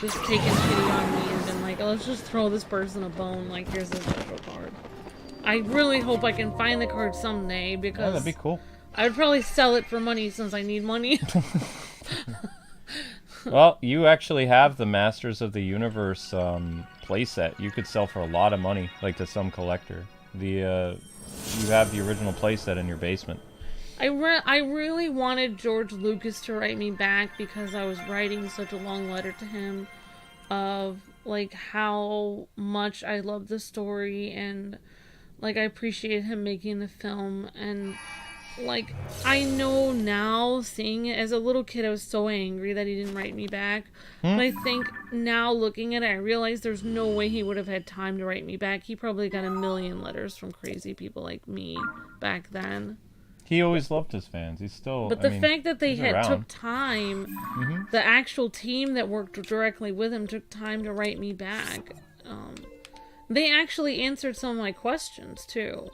just taken pity on me and been like, oh, let's just throw this person a bone. Like, here's a special card. I really hope I can find the card someday, because Yeah, that'd be cool. I would probably sell it for money since I need money. Well, you actually have the Masters of the Universe playset. You could sell for a lot of money, like to some collector. You have the original playset in your basement. I really wanted George Lucas to write me back, because I was writing such a long letter to him of like how much I love the story, and like I appreciate him making the film. And like, I know now, seeing it as a little kid, I was so angry that he didn't write me back. But I think now, looking at it, I realize there's no way he would have had time to write me back. He probably got a million letters from crazy people like me back then. He always loved his fans. He's still. But the fact that they took time, Mm-hmm. the actual team that worked directly with him took time to write me back. They actually answered some of my questions too,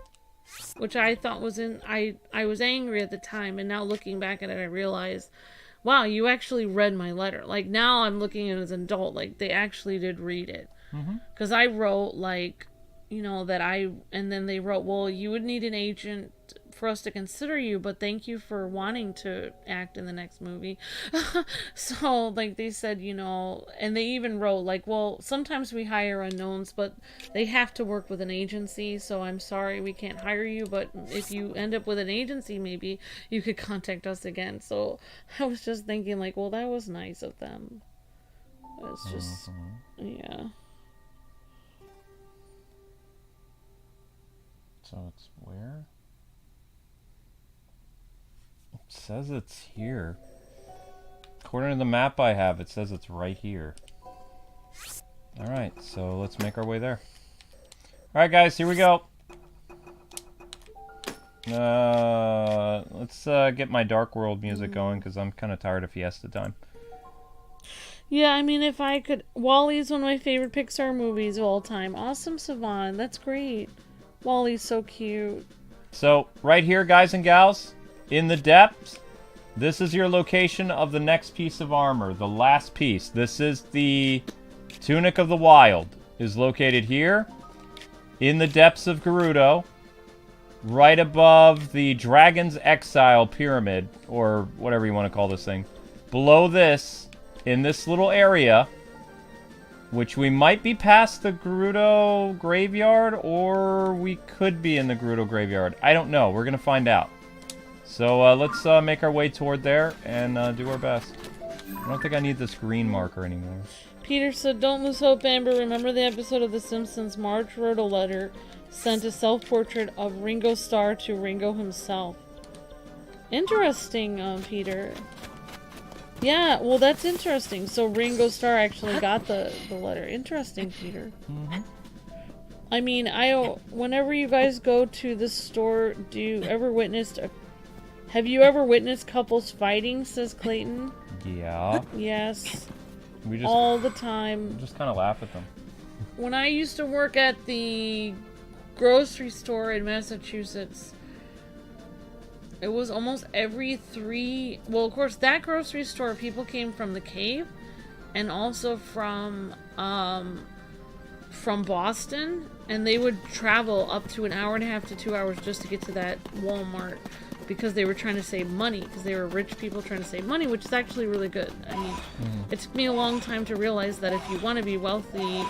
which I thought was I was angry at the time, and now looking back at it, I realized, wow, you actually read my letter. Like, now I'm looking at it as an adult, like they actually did read it. Because I wrote like, you know, and then they wrote, well, you would need an agent for us to consider you, but thank you for wanting to act in the next movie. So like they said, you know, and they even wrote like, well, sometimes we hire unknowns, but they have to work with an agency, so I'm sorry we can't hire you, but if you end up with an agency, maybe you could contact us again. So I was just thinking like, well, that was nice of them. It's just yeah. So it's where? It says it's here. According to the map I have, it says it's right here. Alright, so let's make our way there. Alright guys, here we go. Let's get my Dark World music going, because I'm kind of tired of Fiesta time. Yeah, I mean, if I could... WALL-E's one of my favorite Pixar movies of all time. Awesome, Savon. That's great. WALL-E's so cute. So, right here, guys and gals, in the depths, this is your location of the next piece of armor, the last piece. This is the Tunic of the Wild. Is located here, in the depths of Gerudo, right above the Dragon's Exile Pyramid, or whatever you want to call this thing. Below this, in this little area, which we might be past the Gerudo graveyard, or we could be in the Gerudo graveyard. I don't know. We're going to find out. So let's make our way toward there and do our best. I don't think I need this green marker anymore. Peter said, don't lose hope, Amber. Remember the episode of The Simpsons? Marge wrote a letter, sent a self-portrait of Ringo Starr to Ringo himself. Interesting, Peter. Yeah, well, that's interesting. So Ringo Starr actually got the letter. Interesting, Peter. I mean, whenever you guys go to the store, have you ever witnessed couples fighting, says Clayton? Yeah. Yes. We just all the time. Just kind of laugh at them. When I used to work at the grocery store in Massachusetts, it was almost every well, of course, that grocery store, people came from the cave and also from Boston, and they would travel up to an hour and a half to 2 hours just to get to that Walmart, because they were trying to save money, because they were rich people trying to save money, which is actually really good. I mean, it took me a long time to realize that if you want to be wealthy,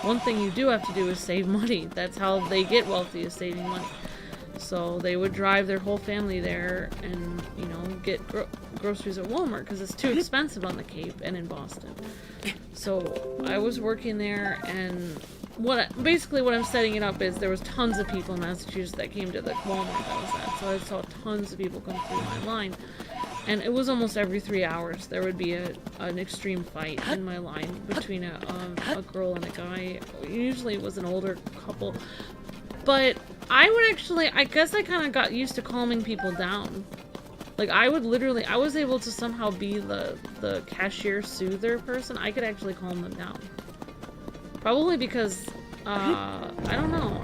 one thing you do have to do is save money. That's how they get wealthy, is saving money. So they would drive their whole family there and, you know, get groceries at Walmart, because it's too expensive on the Cape and in Boston. So I was working there, and basically what I'm setting it up is there was tons of people in Massachusetts that came to the Walmart that I was at. So I saw tons of people come through my line. And it was almost every 3 hours there would be an extreme fight in my line between a girl and a guy. Usually it was an older couple. But I guess I kind of got used to calming people down. Like, I was able to somehow be the cashier soother person. I could actually calm them down. Probably because, I don't know,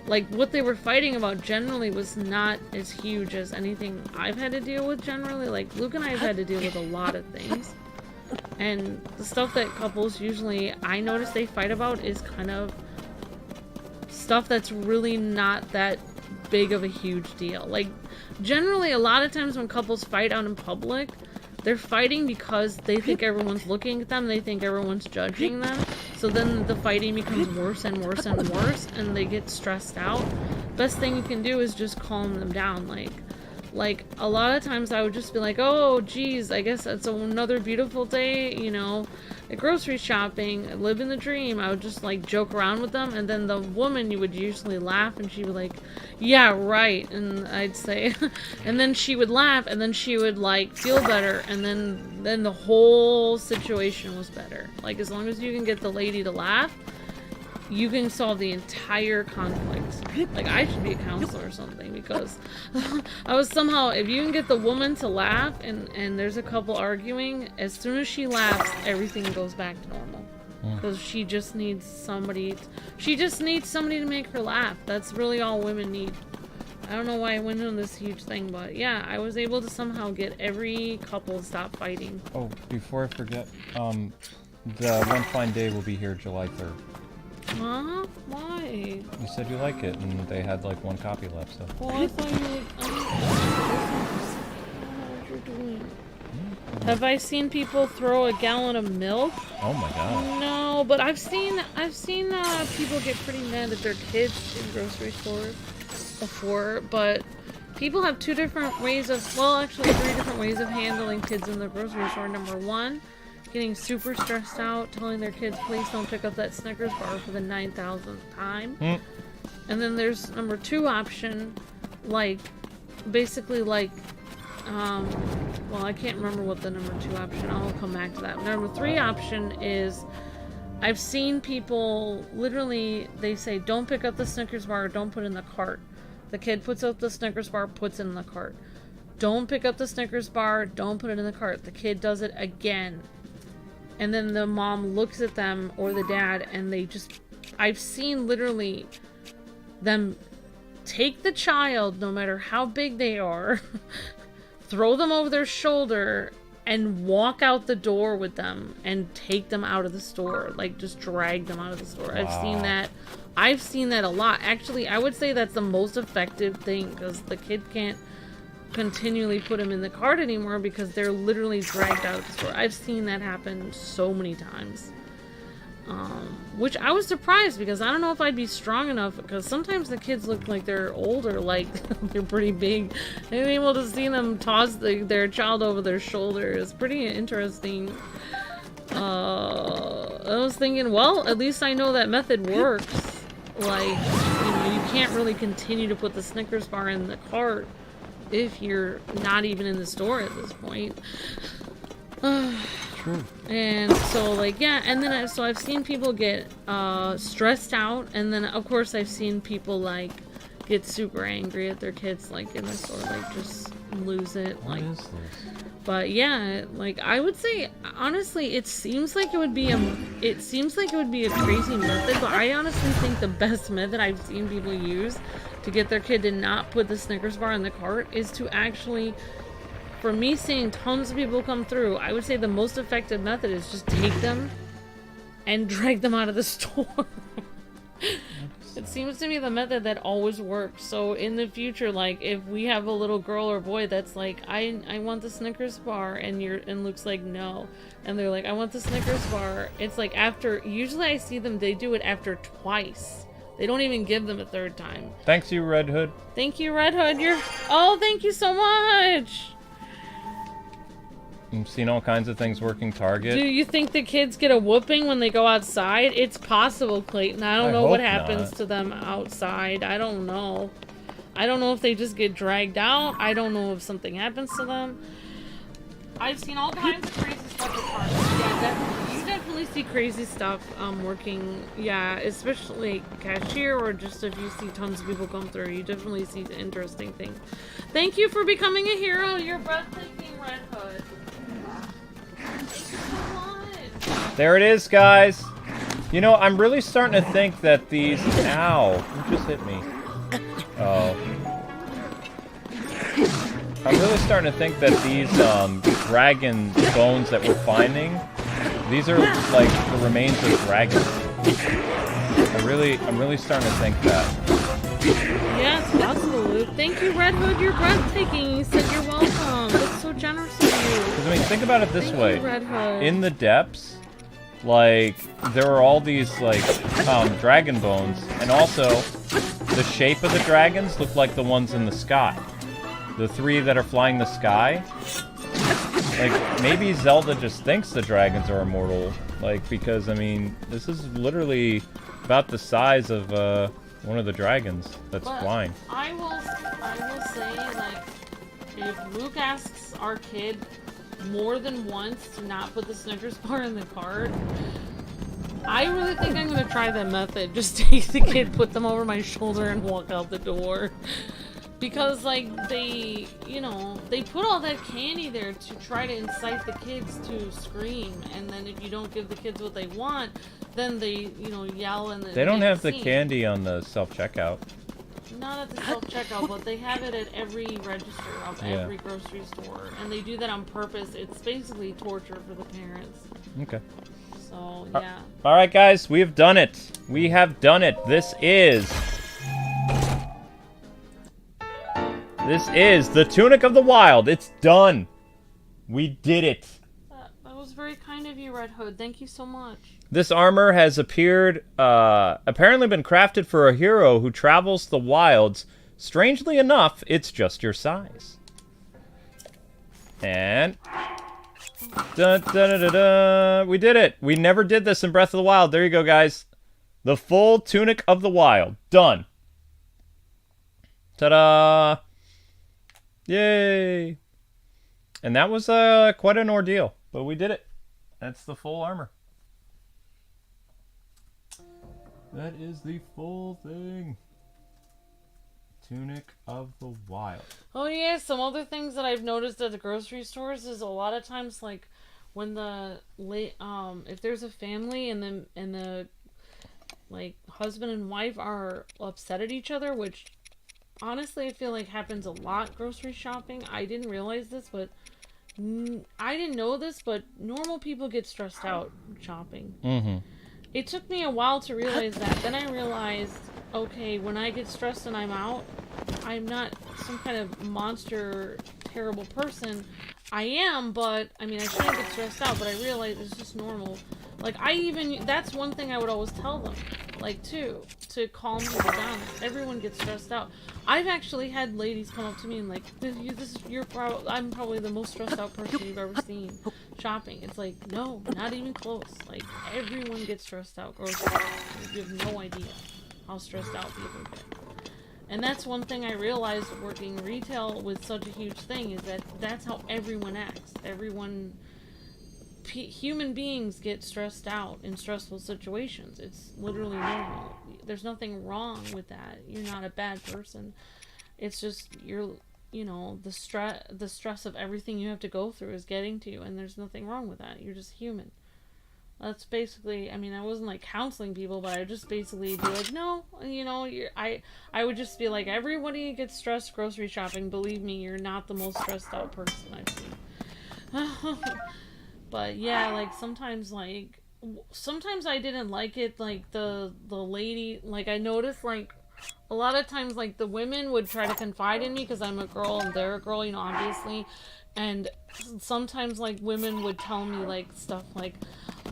like, what they were fighting about generally was not as huge as anything I've had to deal with generally. Like, Luke and I have had to deal with a lot of things. And the stuff that couples usually, I notice they fight about is kind of stuff that's really not that big of a huge deal. Like, generally, a lot of times when couples fight out in public, they're fighting because they think everyone's looking at them, they think everyone's judging them, so then the fighting becomes worse and worse and worse, and they get stressed out. Best thing you can do is just calm them down. Like a lot of times I would just be like, oh geez, I guess it's another beautiful day, you know, at grocery shopping, living the dream. I would just like joke around with them, and then the woman, you would usually laugh, and she would like, yeah, right, and I'd say, and then she would laugh, and then she would like feel better, and then the whole situation was better. Like, as long as you can get the lady to laugh, you can solve the entire conflict. Like, I should be a counselor or something, because I was somehow, if you can get the woman to laugh and there's a couple arguing, as soon as she laughs, everything goes back to normal. Because she just needs somebody to make her laugh. That's really all women need. I don't know why I went on this huge thing, but yeah, I was able to somehow get every couple to stop fighting. Oh, before I forget, the One Fine Day will be here July 3rd. Huh? Why? You said you like it, and they had like one copy left, so. Well, I thought you were like, I don't know what you're doing. Have I seen people throw a gallon of milk? Oh my god. No, but I've seen people get pretty mad at their kids in grocery stores before, but people have two different ways of, well, actually 3 different ways of handling kids in the grocery store. Number 1, getting super stressed out, telling their kids, please don't pick up that Snickers bar for the 9,000th time. And then there's number 2 option, like, basically like, well, I can't remember what the number 2 option, I'll come back to that. Number 3 option is, I've seen people, literally, they say, don't pick up the Snickers bar, don't put it in the cart. The kid puts up the Snickers bar, puts it in the cart. Don't pick up the Snickers bar, don't put it in the cart. The kid does it again. And then the mom looks at them, or the dad, and they just, I've seen literally them take the child, no matter how big they are, throw them over their shoulder, and walk out the door with them, and take them out of the store. Like, just drag them out of the store. Wow. I've seen that a lot. Actually, I would say that's the most effective thing, because the kid can't continually put them in the cart anymore because they're literally dragged out of the store. I've seen that happen so many times. Which I was surprised, because I don't know if I'd be strong enough, because sometimes the kids look like they're older, like they're pretty big. I'm able to see them toss their child over their shoulder. It's pretty interesting. I was thinking, well, at least I know that method works. Like, you know, you can't really continue to put the Snickers bar in the cart if you're not even in the store at this point. True. And so, like, yeah, and then so I've seen people get stressed out, and then of course I've seen people like get super angry at their kids, like in the store, like just lose it. Like, What is this? but yeah, like I would say, honestly, it seems like it would be a crazy method, but I honestly think the best method I've seen people use to get their kid to not put the Snickers bar in the cart is to actually, for me seeing tons of people come through, I would say the most effective method is just take them and drag them out of the store. It seems to me the method that always works. So in the future, like if we have a little girl or boy that's like, I want the Snickers bar, and Luke's like, no, and they're like, I want the Snickers bar. It's like after, usually I see them, they do it after twice. They don't even give them a 3rd time. Thanks, you Red Hood. Thank you, Red Hood. Oh, thank you so much. I've seen all kinds of things working Target. Do you think the kids get a whooping when they go outside? It's possible, Clayton. I don't know what happens to them outside. I don't know. I don't know if they just get dragged out. I don't know if something happens to them. I've seen all kinds of crazy stuff at Target. Yeah, definitely. You definitely see crazy stuff working. Yeah, especially cashier, or just if you see tons of people come through, you definitely see interesting things. Thank you for becoming a hero. You're breathtaking, Red Hood. There it is, guys. You know, I'm really starting to think that these... Ow. You just hit me. Oh. I'm really starting to think that these dragon bones that we're finding, these are like the remains of dragons. I'm really starting to think that. Yeah, it's possible, Luke. Thank you, Red Hood. You're breathtaking. You said you're welcome. That's so generous of you. Because, I mean, think about it this way. You, Red Hood. In the depths, like, there are all these, like, dragon bones. And also, the shape of the dragons look like the ones in the sky. The 3 that are flying the sky. Like, maybe Zelda just thinks the dragons are immortal. Like, because, I mean, this is literally about the size of, one of the dragons that's flying. I will say, like, if Luke asks our kid more than once to not put the Snickers bar in the cart, I really think I'm gonna try that method. Just take the kid, put them over my shoulder, and walk out the door. Because, like, they, you know, they put all that candy there to try to incite the kids to scream, and then if you don't give the kids what they want, then they, you know, yell and they don't have the candy on the self-checkout. Not at the self-checkout, but they have it at every register of every grocery store, and they do that on purpose. It's basically torture for the parents. Okay. So, yeah. Alright, guys, we have done it. We have done it. This is the Tunic of the Wild. It's done. We did it. That was very kind of you, Red Hood. Thank you so much. This armor has appeared, apparently been crafted for a hero who travels the wilds. Strangely enough, it's just your size. And dun, dun, dun, dun, dun. We did it. We never did this in Breath of the Wild. There you go, guys. The full Tunic of the Wild. Done. Ta-da! Yay! And that was quite an ordeal, but we did it. That's the full armor. That is the full thing. Tunic of the Wild. Oh yeah, some other things that I've noticed at the grocery stores is a lot of times, like, when if there's a family and the like husband and wife are upset at each other, which honestly I feel like happens a lot grocery shopping. I didn't realize this, but I didn't know this, but normal people get stressed out shopping. Mm-hmm. It took me a while to realize that. Then I realized, okay, when I get stressed and I'm out, I'm not some kind of monster, terrible person. I am, but, I mean, I shouldn't get stressed out, but I realized it's just normal. Like, that's one thing I would always tell them, like, too, to calm people down. Everyone gets stressed out. I've actually had ladies come up to me and like, I'm probably the most stressed out person you've ever seen shopping. It's like, no, not even close. Like, everyone gets stressed out grocery shopping. You have no idea how stressed out people get. And that's one thing I realized working retail with such a huge thing, is that that's how everyone acts. Human beings get stressed out in stressful situations. It's literally normal. There's nothing wrong with that. You're not a bad person. It's just the stress of everything you have to go through is getting to you, and there's nothing wrong with that. You're just human. That's basically, I mean, I wasn't like counseling people, but I would just basically be like, no, I would just be like, everybody gets stressed grocery shopping. Believe me, you're not the most stressed out person I've seen. But yeah, like sometimes I didn't like it, like the lady, like I noticed like a lot of times like the women would try to confide in me because I'm a girl and they're a girl, obviously. And sometimes like women would tell me like stuff like,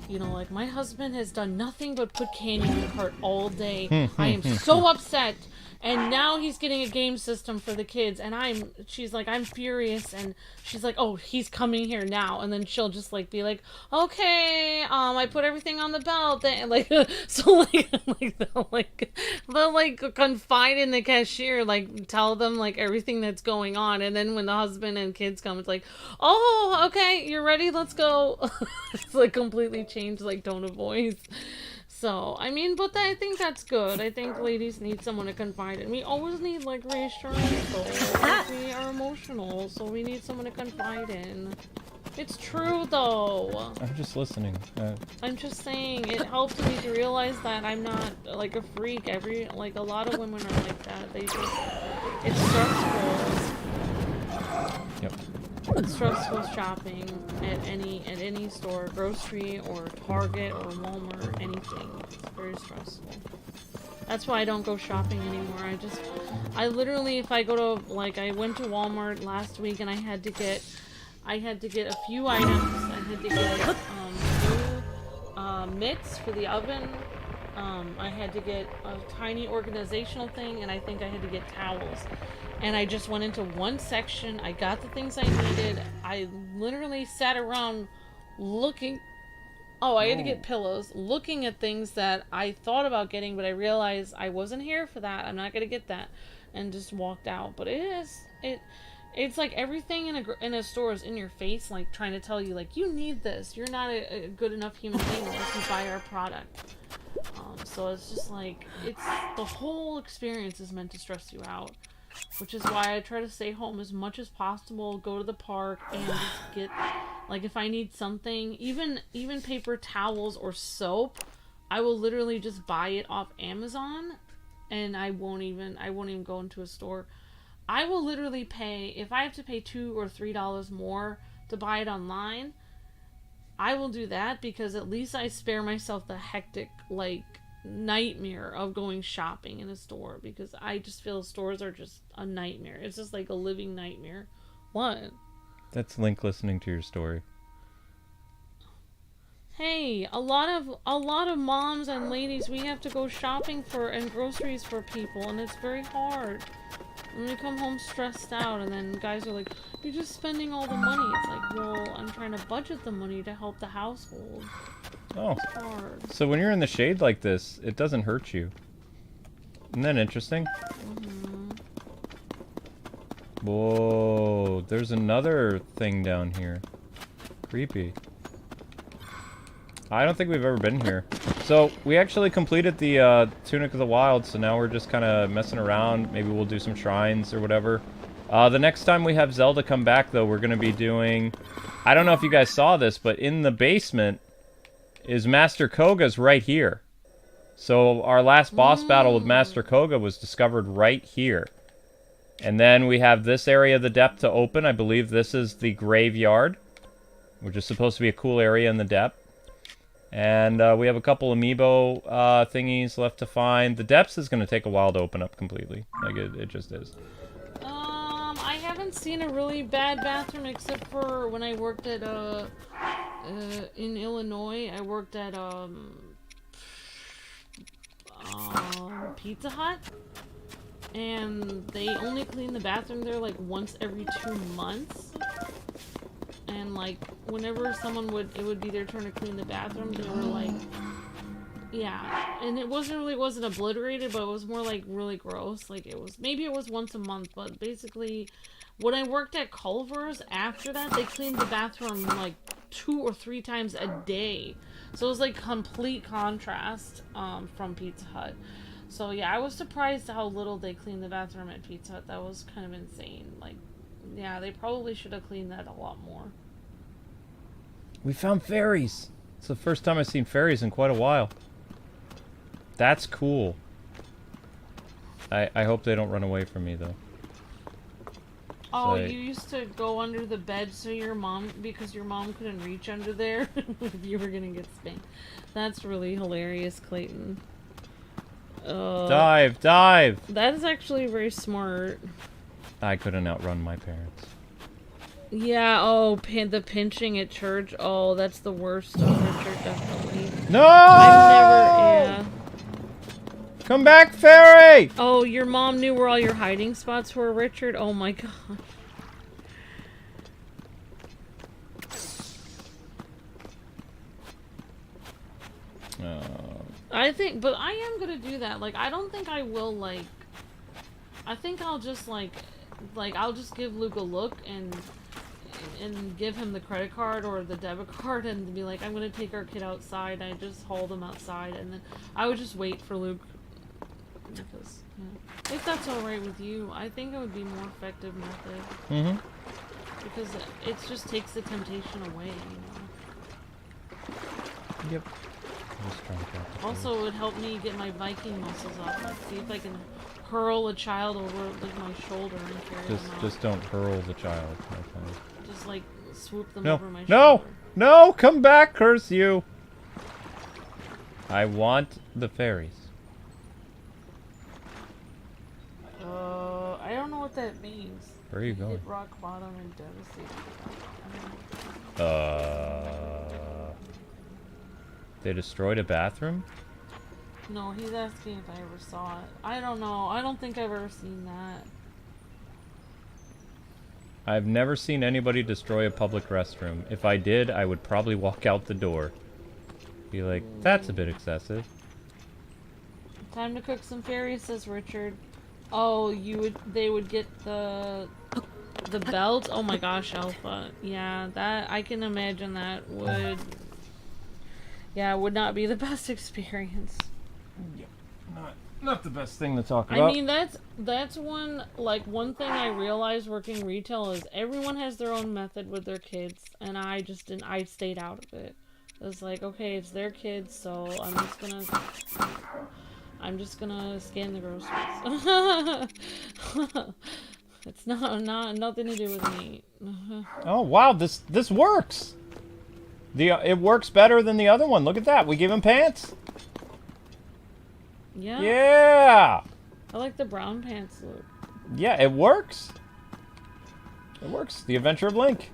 like my husband has done nothing but put candy in the cart all day. I am so upset. And now he's getting a game system for the kids, and she's like, I'm furious, and she's like, oh, he's coming here now, and then she'll just like be like, okay, I put everything on the belt, and like, so they'll confide in the cashier, like tell them like everything that's going on, and then when the husband and kids come, it's like, oh, okay, you're ready, let's go. It's like completely changed like tone of voice. So, I mean, but I think that's good. I think ladies need someone to confide in. We always need, like, reassurance, though. Like, we are emotional, so we need someone to confide in. It's true, though. I'm just listening. I'm just saying, it helps me to realize that I'm not, like, a freak. A lot of women are like that. It's stressful. Yep. stressful shopping at any store, grocery or Target or Walmart or anything. It's very stressful. That's why I don't go shopping anymore. I literally, if I go to, like, I went to Walmart last week and I had to get a few items. I had to get new mitts for the oven. I had to get a tiny organizational thing, and I think I had to get towels. And I just went into one section. I got the things I needed. I literally sat around looking. Oh, I had to get pillows. Looking at things that I thought about getting, but I realized I wasn't here for that. I'm not gonna get that, and just walked out. But it's like everything in a store is in your face, like trying to tell you, like, you need this. You're not a good enough human being unless you buy our product. So it's just like, it's the whole experience is meant to stress you out, which is why I try to stay home as much as possible, go to the park, and just get, like, if I need something, even paper towels or soap, I will literally just buy it off Amazon, and I won't even go into a store. I will literally pay, if I have to pay $2 or $3 more to buy it online, I will do that, because at least I spare myself the hectic, like, nightmare of going shopping in a store, because I just feel stores are just a nightmare. It's just like a living nightmare. What? That's Link listening to your story. Hey, a lot of moms and ladies, we have to go shopping for and groceries for people, and it's very hard. And we come home stressed out, and then guys are like, "You're just spending all the money." It's like, well, I'm trying to budget the money to help the household. Oh. It's hard. So when you're in the shade like this, it doesn't hurt you. Isn't that interesting? Mm-hmm. Whoa, there's another thing down here. Creepy. I don't think we've ever been here. So, we actually completed the Tunic of the Wild, so now we're just kind of messing around. Maybe we'll do some shrines or whatever. The next time we have Zelda come back, though, we're going to be doing... I don't know if you guys saw this, but in the basement is Master Koga's right here. So, our last boss battle with Master Koga was discovered right here. And then we have this area of the depth to open. I believe this is the graveyard, which is supposed to be a cool area in the depth. And we have a couple amiibo thingies left to find. The depths is going to take a while to open up completely. Like, it just is. I haven't seen a really bad bathroom except for when I worked at, in Illinois. I worked at, Pizza Hut. And they only clean the bathroom there, like, once every 2 months. And, like, whenever someone it would be their turn to clean the bathroom, they were like, yeah. And it wasn't obliterated, but it was more, like, really gross. Like, maybe it was once a month, but basically, when I worked at Culver's, after that, they cleaned the bathroom, like, 2 or 3 times a day. So it was, like, complete contrast, from Pizza Hut. So, yeah, I was surprised how little they cleaned the bathroom at Pizza Hut. That was kind of insane. Like, yeah, they probably should have cleaned that a lot more. We found fairies! It's the first time I've seen fairies in quite a while. That's cool. I hope they don't run away from me, though. Oh, you used to go under the bed because your mom couldn't reach under there if you were gonna get spanked. That's really hilarious, Clayton. Dive! Dive! That is actually very smart. I couldn't outrun my parents. Yeah, the pinching at church. Oh, that's the worst. Oh, Richard, definitely. No! I've never, Come back, fairy! Oh, your mom knew where all your hiding spots were, Richard? Oh my gosh. But I am gonna do that. Like, I don't think I will, like... I think I'll just, I'll just give Luke a look and give him the credit card or the debit card and be like, I'm gonna take our kid outside. I just haul them outside, and then I would just wait for Luke. Because, yeah. If that's alright with you, I think it would be a more effective method. Mm-hmm. Because it just takes the temptation away, you know? Yep. Just trying to get the Also, it would help me get my Viking muscles up. Like, see if I can hurl a child over like my shoulder and carry them out. Just don't hurl the child. Okay. Just like swoop them No, over my no, shoulder. no! Come back, curse you! I want the fairies. I don't know what that means. Where are you going? Hit rock bottom and devastated. They destroyed a bathroom? No, he's asking if I ever saw it. I don't know. I don't think I've ever seen that. I've never seen anybody destroy a public restroom. If I did, I would probably walk out the door. Be like, that's a bit excessive. Time to cook some fairies, says Richard. Oh, they would get the belt? Oh my gosh, Alpha. Yeah, that, I can imagine that would, yeah, would not be the best experience. Yeah, not the best thing to talk about. I mean, that's one thing I realized working retail is everyone has their own method with their kids, and I stayed out of it. It was like, okay, it's their kids, so I'm just gonna scan the groceries. It's nothing to do with me. Oh wow, this works. It works better than the other one. Look at that. We give him pants. Yeah. Yeah. I like the brown pants look. Yeah, it works. It works. The Adventure of Link.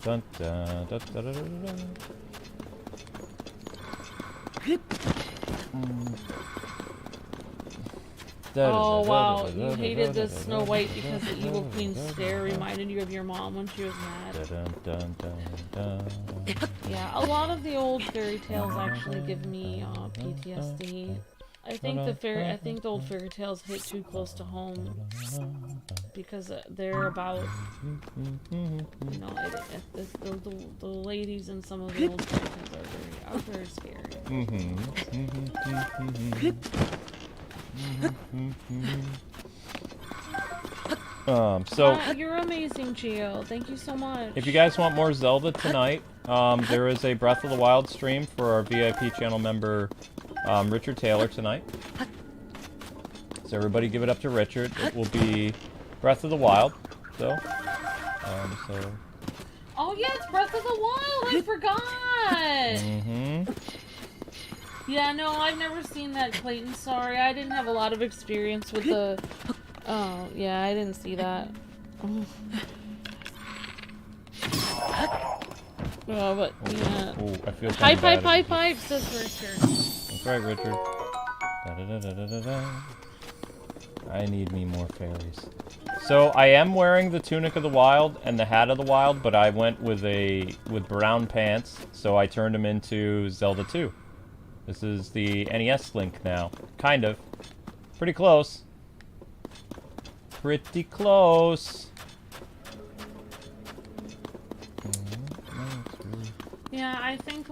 Dun, dun, dun, dun, dun, dun, dun. Oh wow, you hated this Snow White because the Evil Queen's stare reminded you of your mom when she was mad. Yeah, a lot of the old fairy tales actually give me PTSD. I think the old fairy tales hit too close to home because they're about, you know, the ladies in some of the old fairy tales are very scary. So you're amazing, Gio. Thank you so much. if you guys want more Zelda tonight, there is a Breath of the Wild stream for our VIP channel member Richard Taylor tonight. So everybody give it up to Richard. It will be Breath of the Wild, so. Oh yeah, it's Breath of the Wild. I forgot. Yeah, no, I've never seen that, Clayton. Sorry, I didn't have a lot of experience with the. Oh, yeah, I didn't see that. Oh, but yeah. Oh, I feel kind of bad. Pipe, says Richard. That's right, Richard. I need me more fairies. So I am wearing the Tunic of the Wild and the Hat of the Wild, but I went with brown pants, so I turned them into Zelda 2. This is the NES Link now. Kind of. Pretty close. Pretty close. Yeah, I think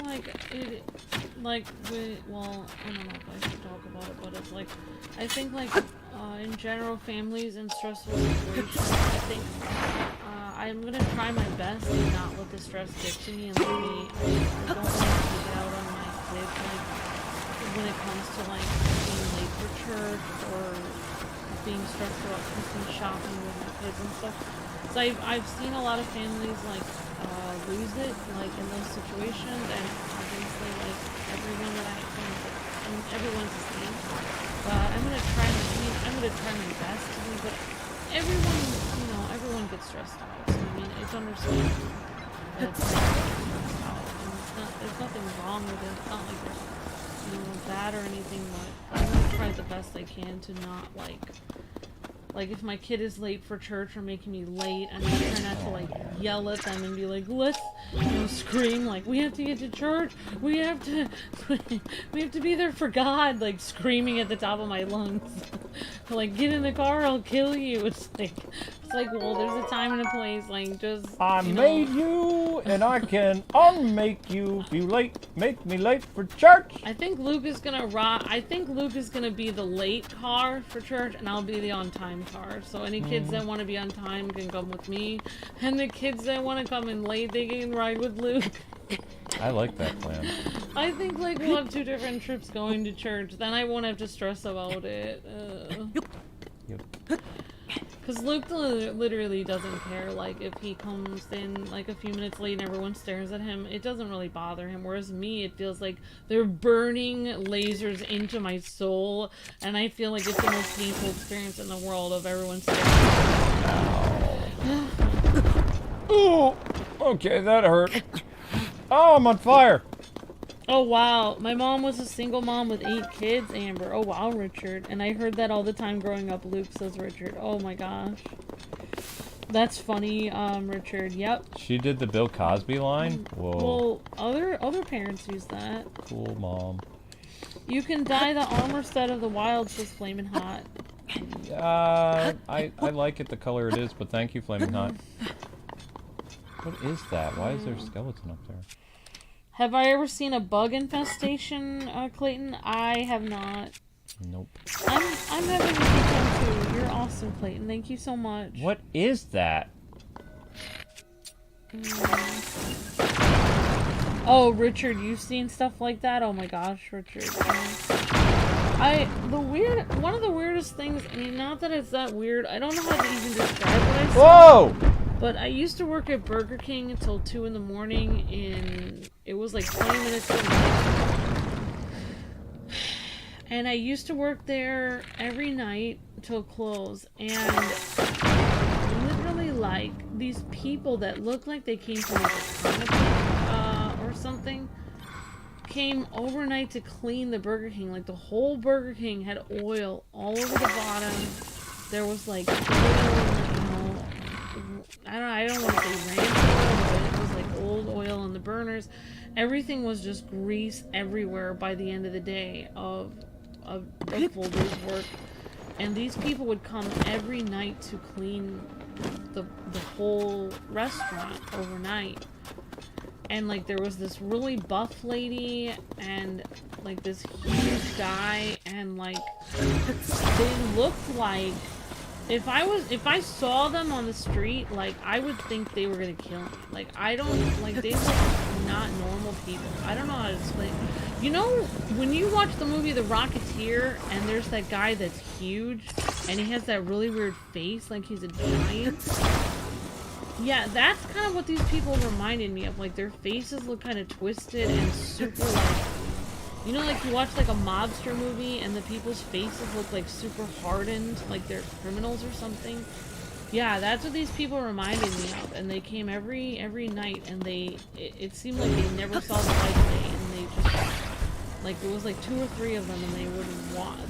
well, I don't know if I should talk about it, but it's like, I think in general, families in stressful situations, I think I'm gonna try my best to not let the stress get to me and let me, I don't want to take it out on my kids, when it comes to being late for church or being stressed about Christmas shopping with my kids and stuff. So I've seen a lot of families lose it in those situations, and obviously everyone that I mean everyone's the same. But I'm gonna try my best to do, but everyone gets stressed out. So I mean it's understandable that it's stressed out, and there's nothing wrong with it. It's not like there's bad or anything, but I'm gonna try the best I can to not if my kid is late for church or making me late, I'm gonna try not to yell at them and be like, let's scream we have to get to church, we have to be there for God, screaming at the top of my lungs. Get in the car, I'll kill you. It's well, there's a time and a place, just I made you and I can unmake you if you make me late for church. I think Luke is gonna be the late car for church, and I'll be the on time car. So any kids that want to be on time can come with me, and the kids that want to come in late, they can ride with Luke. I like that plan. I think like we'll have 2 different trips going to church. Then I won't have to stress about it. Yep. Because Luke literally doesn't care. Like if he comes in like a few minutes late and everyone stares at him, it doesn't really bother him. Whereas me, it feels like they're burning lasers into my soul, and I feel like it's the most painful experience in the world of everyone staring at me. Oh, okay, that hurt. Oh, I'm on fire. Oh wow, my mom was a single mom with 8 kids, Amber. Oh wow, Richard. And I heard that all the time growing up, Luke, says Richard. Oh my gosh. That's funny, Richard. Yep. She did the Bill Cosby line? Whoa. Well, other parents use that. Cool, Mom. You can dye the armor set of the wild, says Flamin' Hot. I like it the color it is, but thank you, Flaming Hot. What is that? Why is there a skeleton up there? Have I ever seen a bug infestation, Clayton? I have not. Nope. I'm having a good time too. You're awesome, Clayton. Thank you so much. What is that? Oh, Richard, you've seen stuff like that? Oh my gosh, Richard. One of the weirdest things, I mean, not that it's that weird, I don't know how to even describe what I saw. Whoa! But I used to work at Burger King until 2 in the morning, and it was like 20 minutes to the night. And I used to work there every night till close, and literally like these people that looked like they came from like a comic book, or something, came overnight to clean the Burger King. Like the whole Burger King had oil all over the bottom. There was like oil, I don't want to say ranch oil, but it was like old oil on the burners. Everything was just grease everywhere by the end of the day of a full day's work. And these people would come every night to clean the whole restaurant overnight. And like there was this really buff lady and like this huge guy, and like they looked like if I saw them on the street, like I would think they were gonna kill me. Like I don't like they look not normal people. I don't know how to explain. You know when you watch the movie The Rocketeer and there's that guy that's huge and he has that really weird face like he's a giant? Yeah, that's kind of what these people reminded me of. Like their faces look kind of twisted and super like, you know, like you watch like a mobster movie and the people's faces look like super hardened, like they're criminals or something. Yeah, that's what these people reminded me of. And they came every night, and it seemed like they never saw the light of day, and they just like it was like 2 or 3 of them, and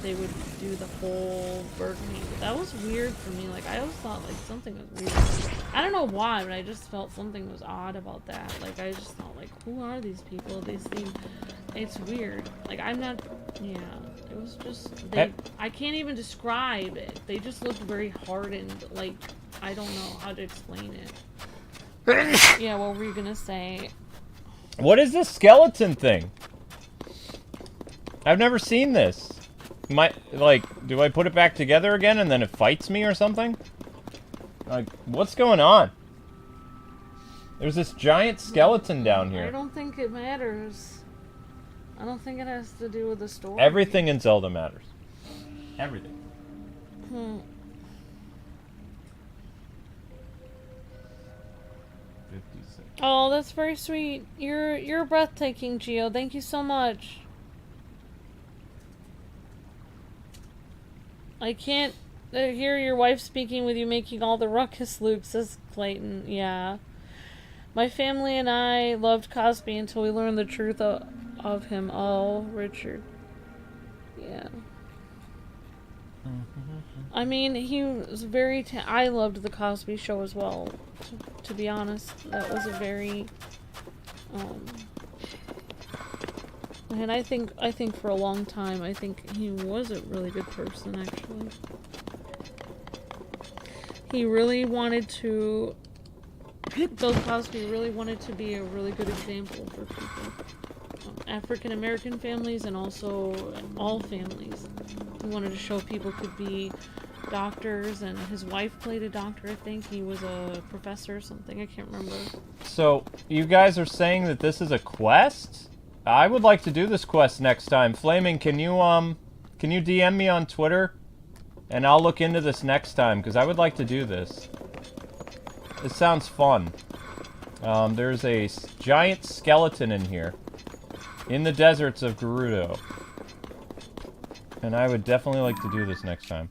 they would do the whole Burger King. That was weird for me. Like I always thought like something was weird. I don't know why, but I just felt something was odd about that. Like I just thought like, who are these people? They seem, it's weird. Like I'm not, yeah. It was just I can't even describe it. They just looked very hardened. Like I don't know how to explain it. Yeah, what were you gonna say? What is this skeleton thing? I've never seen this. Do I put it back together again and then it fights me or something? Like, what's going on? There's this giant skeleton down here. I don't think it matters. I don't think it has to do with the story. Everything in Zelda matters. Everything. 56. Oh, that's very sweet. You're breathtaking, Gio. Thank you so much. I can't hear your wife speaking with you making all the ruckus, Luke, says Clayton. Yeah. My family and I loved Cosby until we learned the truth of him. Oh, Richard. Yeah. I mean, he was very... I loved the Cosby Show as well, to be honest. That was a very... and I think for a long time, I think he was a really good person, actually. He really wanted to... Bill Cosby really wanted to be a really good example for people. African-American families and also all families. He wanted to show people could be doctors, and his wife played a doctor, I think. He was a professor or something, I can't remember. So, you guys are saying that this is a quest? I would like to do this quest next time. Flaming, can you DM me on Twitter? And I'll look into this next time, because I would like to do this. It sounds fun. There's a giant skeleton in here. In the deserts of Gerudo. And I would definitely like to do this next time.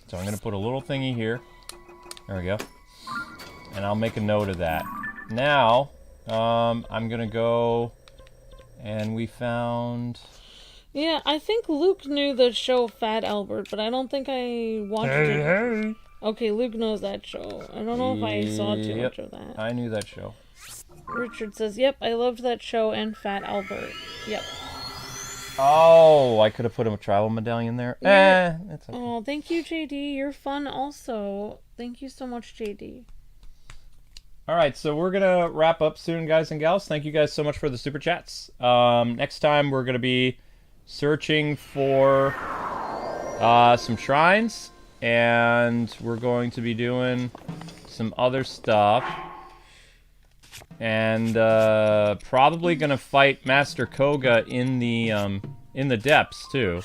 So I'm going to put a little thingy here. There we go. And I'll make a note of that. Now, I'm going to go... And we found... Yeah, I think Luke knew the show Fat Albert, but I don't think I watched it. Hey. Okay, Luke knows that show. I don't know if I saw too much of that. I knew that show. Richard says, yep, I loved that show and Fat Albert. Yep. Oh, I could have put a tribal medallion there. Yeah. It's okay. Oh, thank you, JD. You're fun also. Thank you so much, JD. Alright, so we're going to wrap up soon, guys and gals. Thank you guys so much for the super chats. Next time, we're going to be searching for some shrines. And we're going to be doing some other stuff. And probably gonna fight Master Koga in the depths too,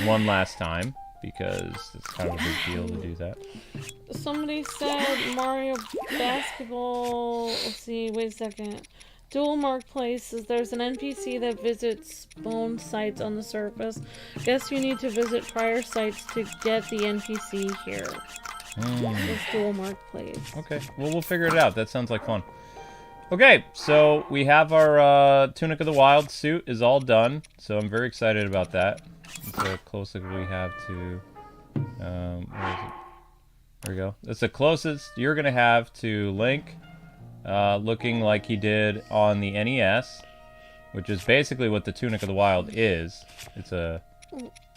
one last time, because it's kind of a big deal to do that. Somebody said Mario Basketball. Let's see. Wait a second. Dual Marketplaces. There's an NPC that visits spawn sites on the surface. Guess you need to visit prior sites to get the NPC here. It's Dual Marketplace. Okay, well we'll figure it out. That sounds like fun. Okay, so we have our Tunic of the Wild suit is all done, so I'm very excited about that. It's the closest we have to, where is it? There we go. It's the closest you're going to have to Link, looking like he did on the NES, which is basically what the Tunic of the Wild is. It's a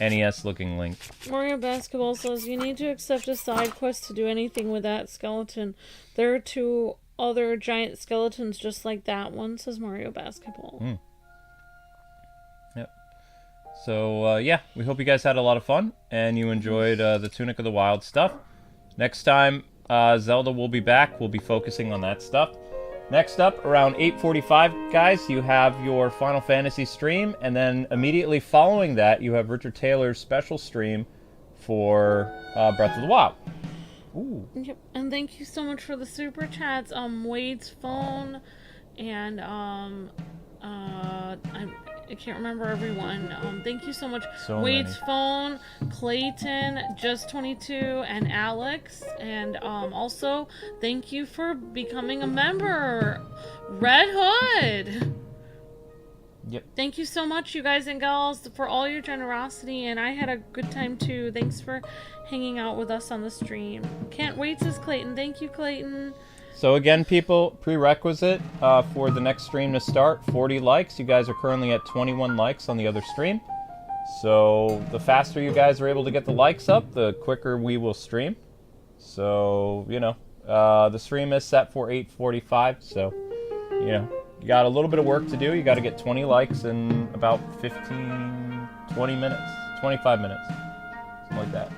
NES-looking Link. Mario Basketball says, you need to accept a side quest to do anything with that skeleton. There are 2 other giant skeletons just like that one, says Mario Basketball. Yep. So, yeah, we hope you guys had a lot of fun, and you enjoyed the Tunic of the Wild stuff. Next time, Zelda will be back. We'll be focusing on that stuff. Next up, around 8:45, guys, you have your Final Fantasy stream, and then immediately following that, you have Richard Taylor's special stream for Breath of the Wild. Ooh. Yep, and thank you so much for the super chats. Wade's phone, and I can't remember everyone. Thank you so much. So Wade's many. phone, Clayton, Just22, and Alex, and also thank you for becoming a member, Red Hood. Yep. Thank you so much, you guys and gals, for all your generosity, and I had a good time too. Thanks for hanging out with us on the stream. Can't wait, says Clayton. Thank you, Clayton. So again, people, prerequisite for the next stream to start, 40 likes. You guys are currently at 21 likes on the other stream. So the faster you guys are able to get the likes up, the quicker we will stream. So, you know, the stream is set for 8:45, so, you know, you got a little bit of work to do. You got to get 20 likes in about 15, 20 minutes, 25 minutes, something like that.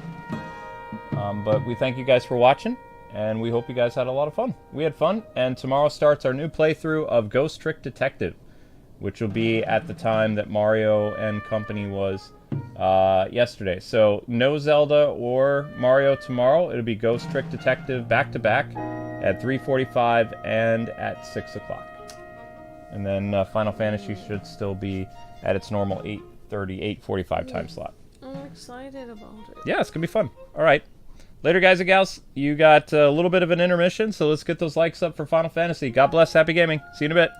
But we thank you guys for watching, and we hope you guys had a lot of fun. We had fun, and tomorrow starts our new playthrough of Ghost Trick Detective, which will be at the time that Mario and company was yesterday. So no Zelda or Mario tomorrow. It'll be Ghost Trick Detective back-to-back at 3:45 and at 6 o'clock. And then Final Fantasy should still be at its normal 8:30, 8:45 time slot. I'm excited about it. Yeah, it's going to be fun. All right. Later, guys and gals. You got a little bit of an intermission, so let's get those likes up for Final Fantasy. God bless. Happy gaming. See you in a bit.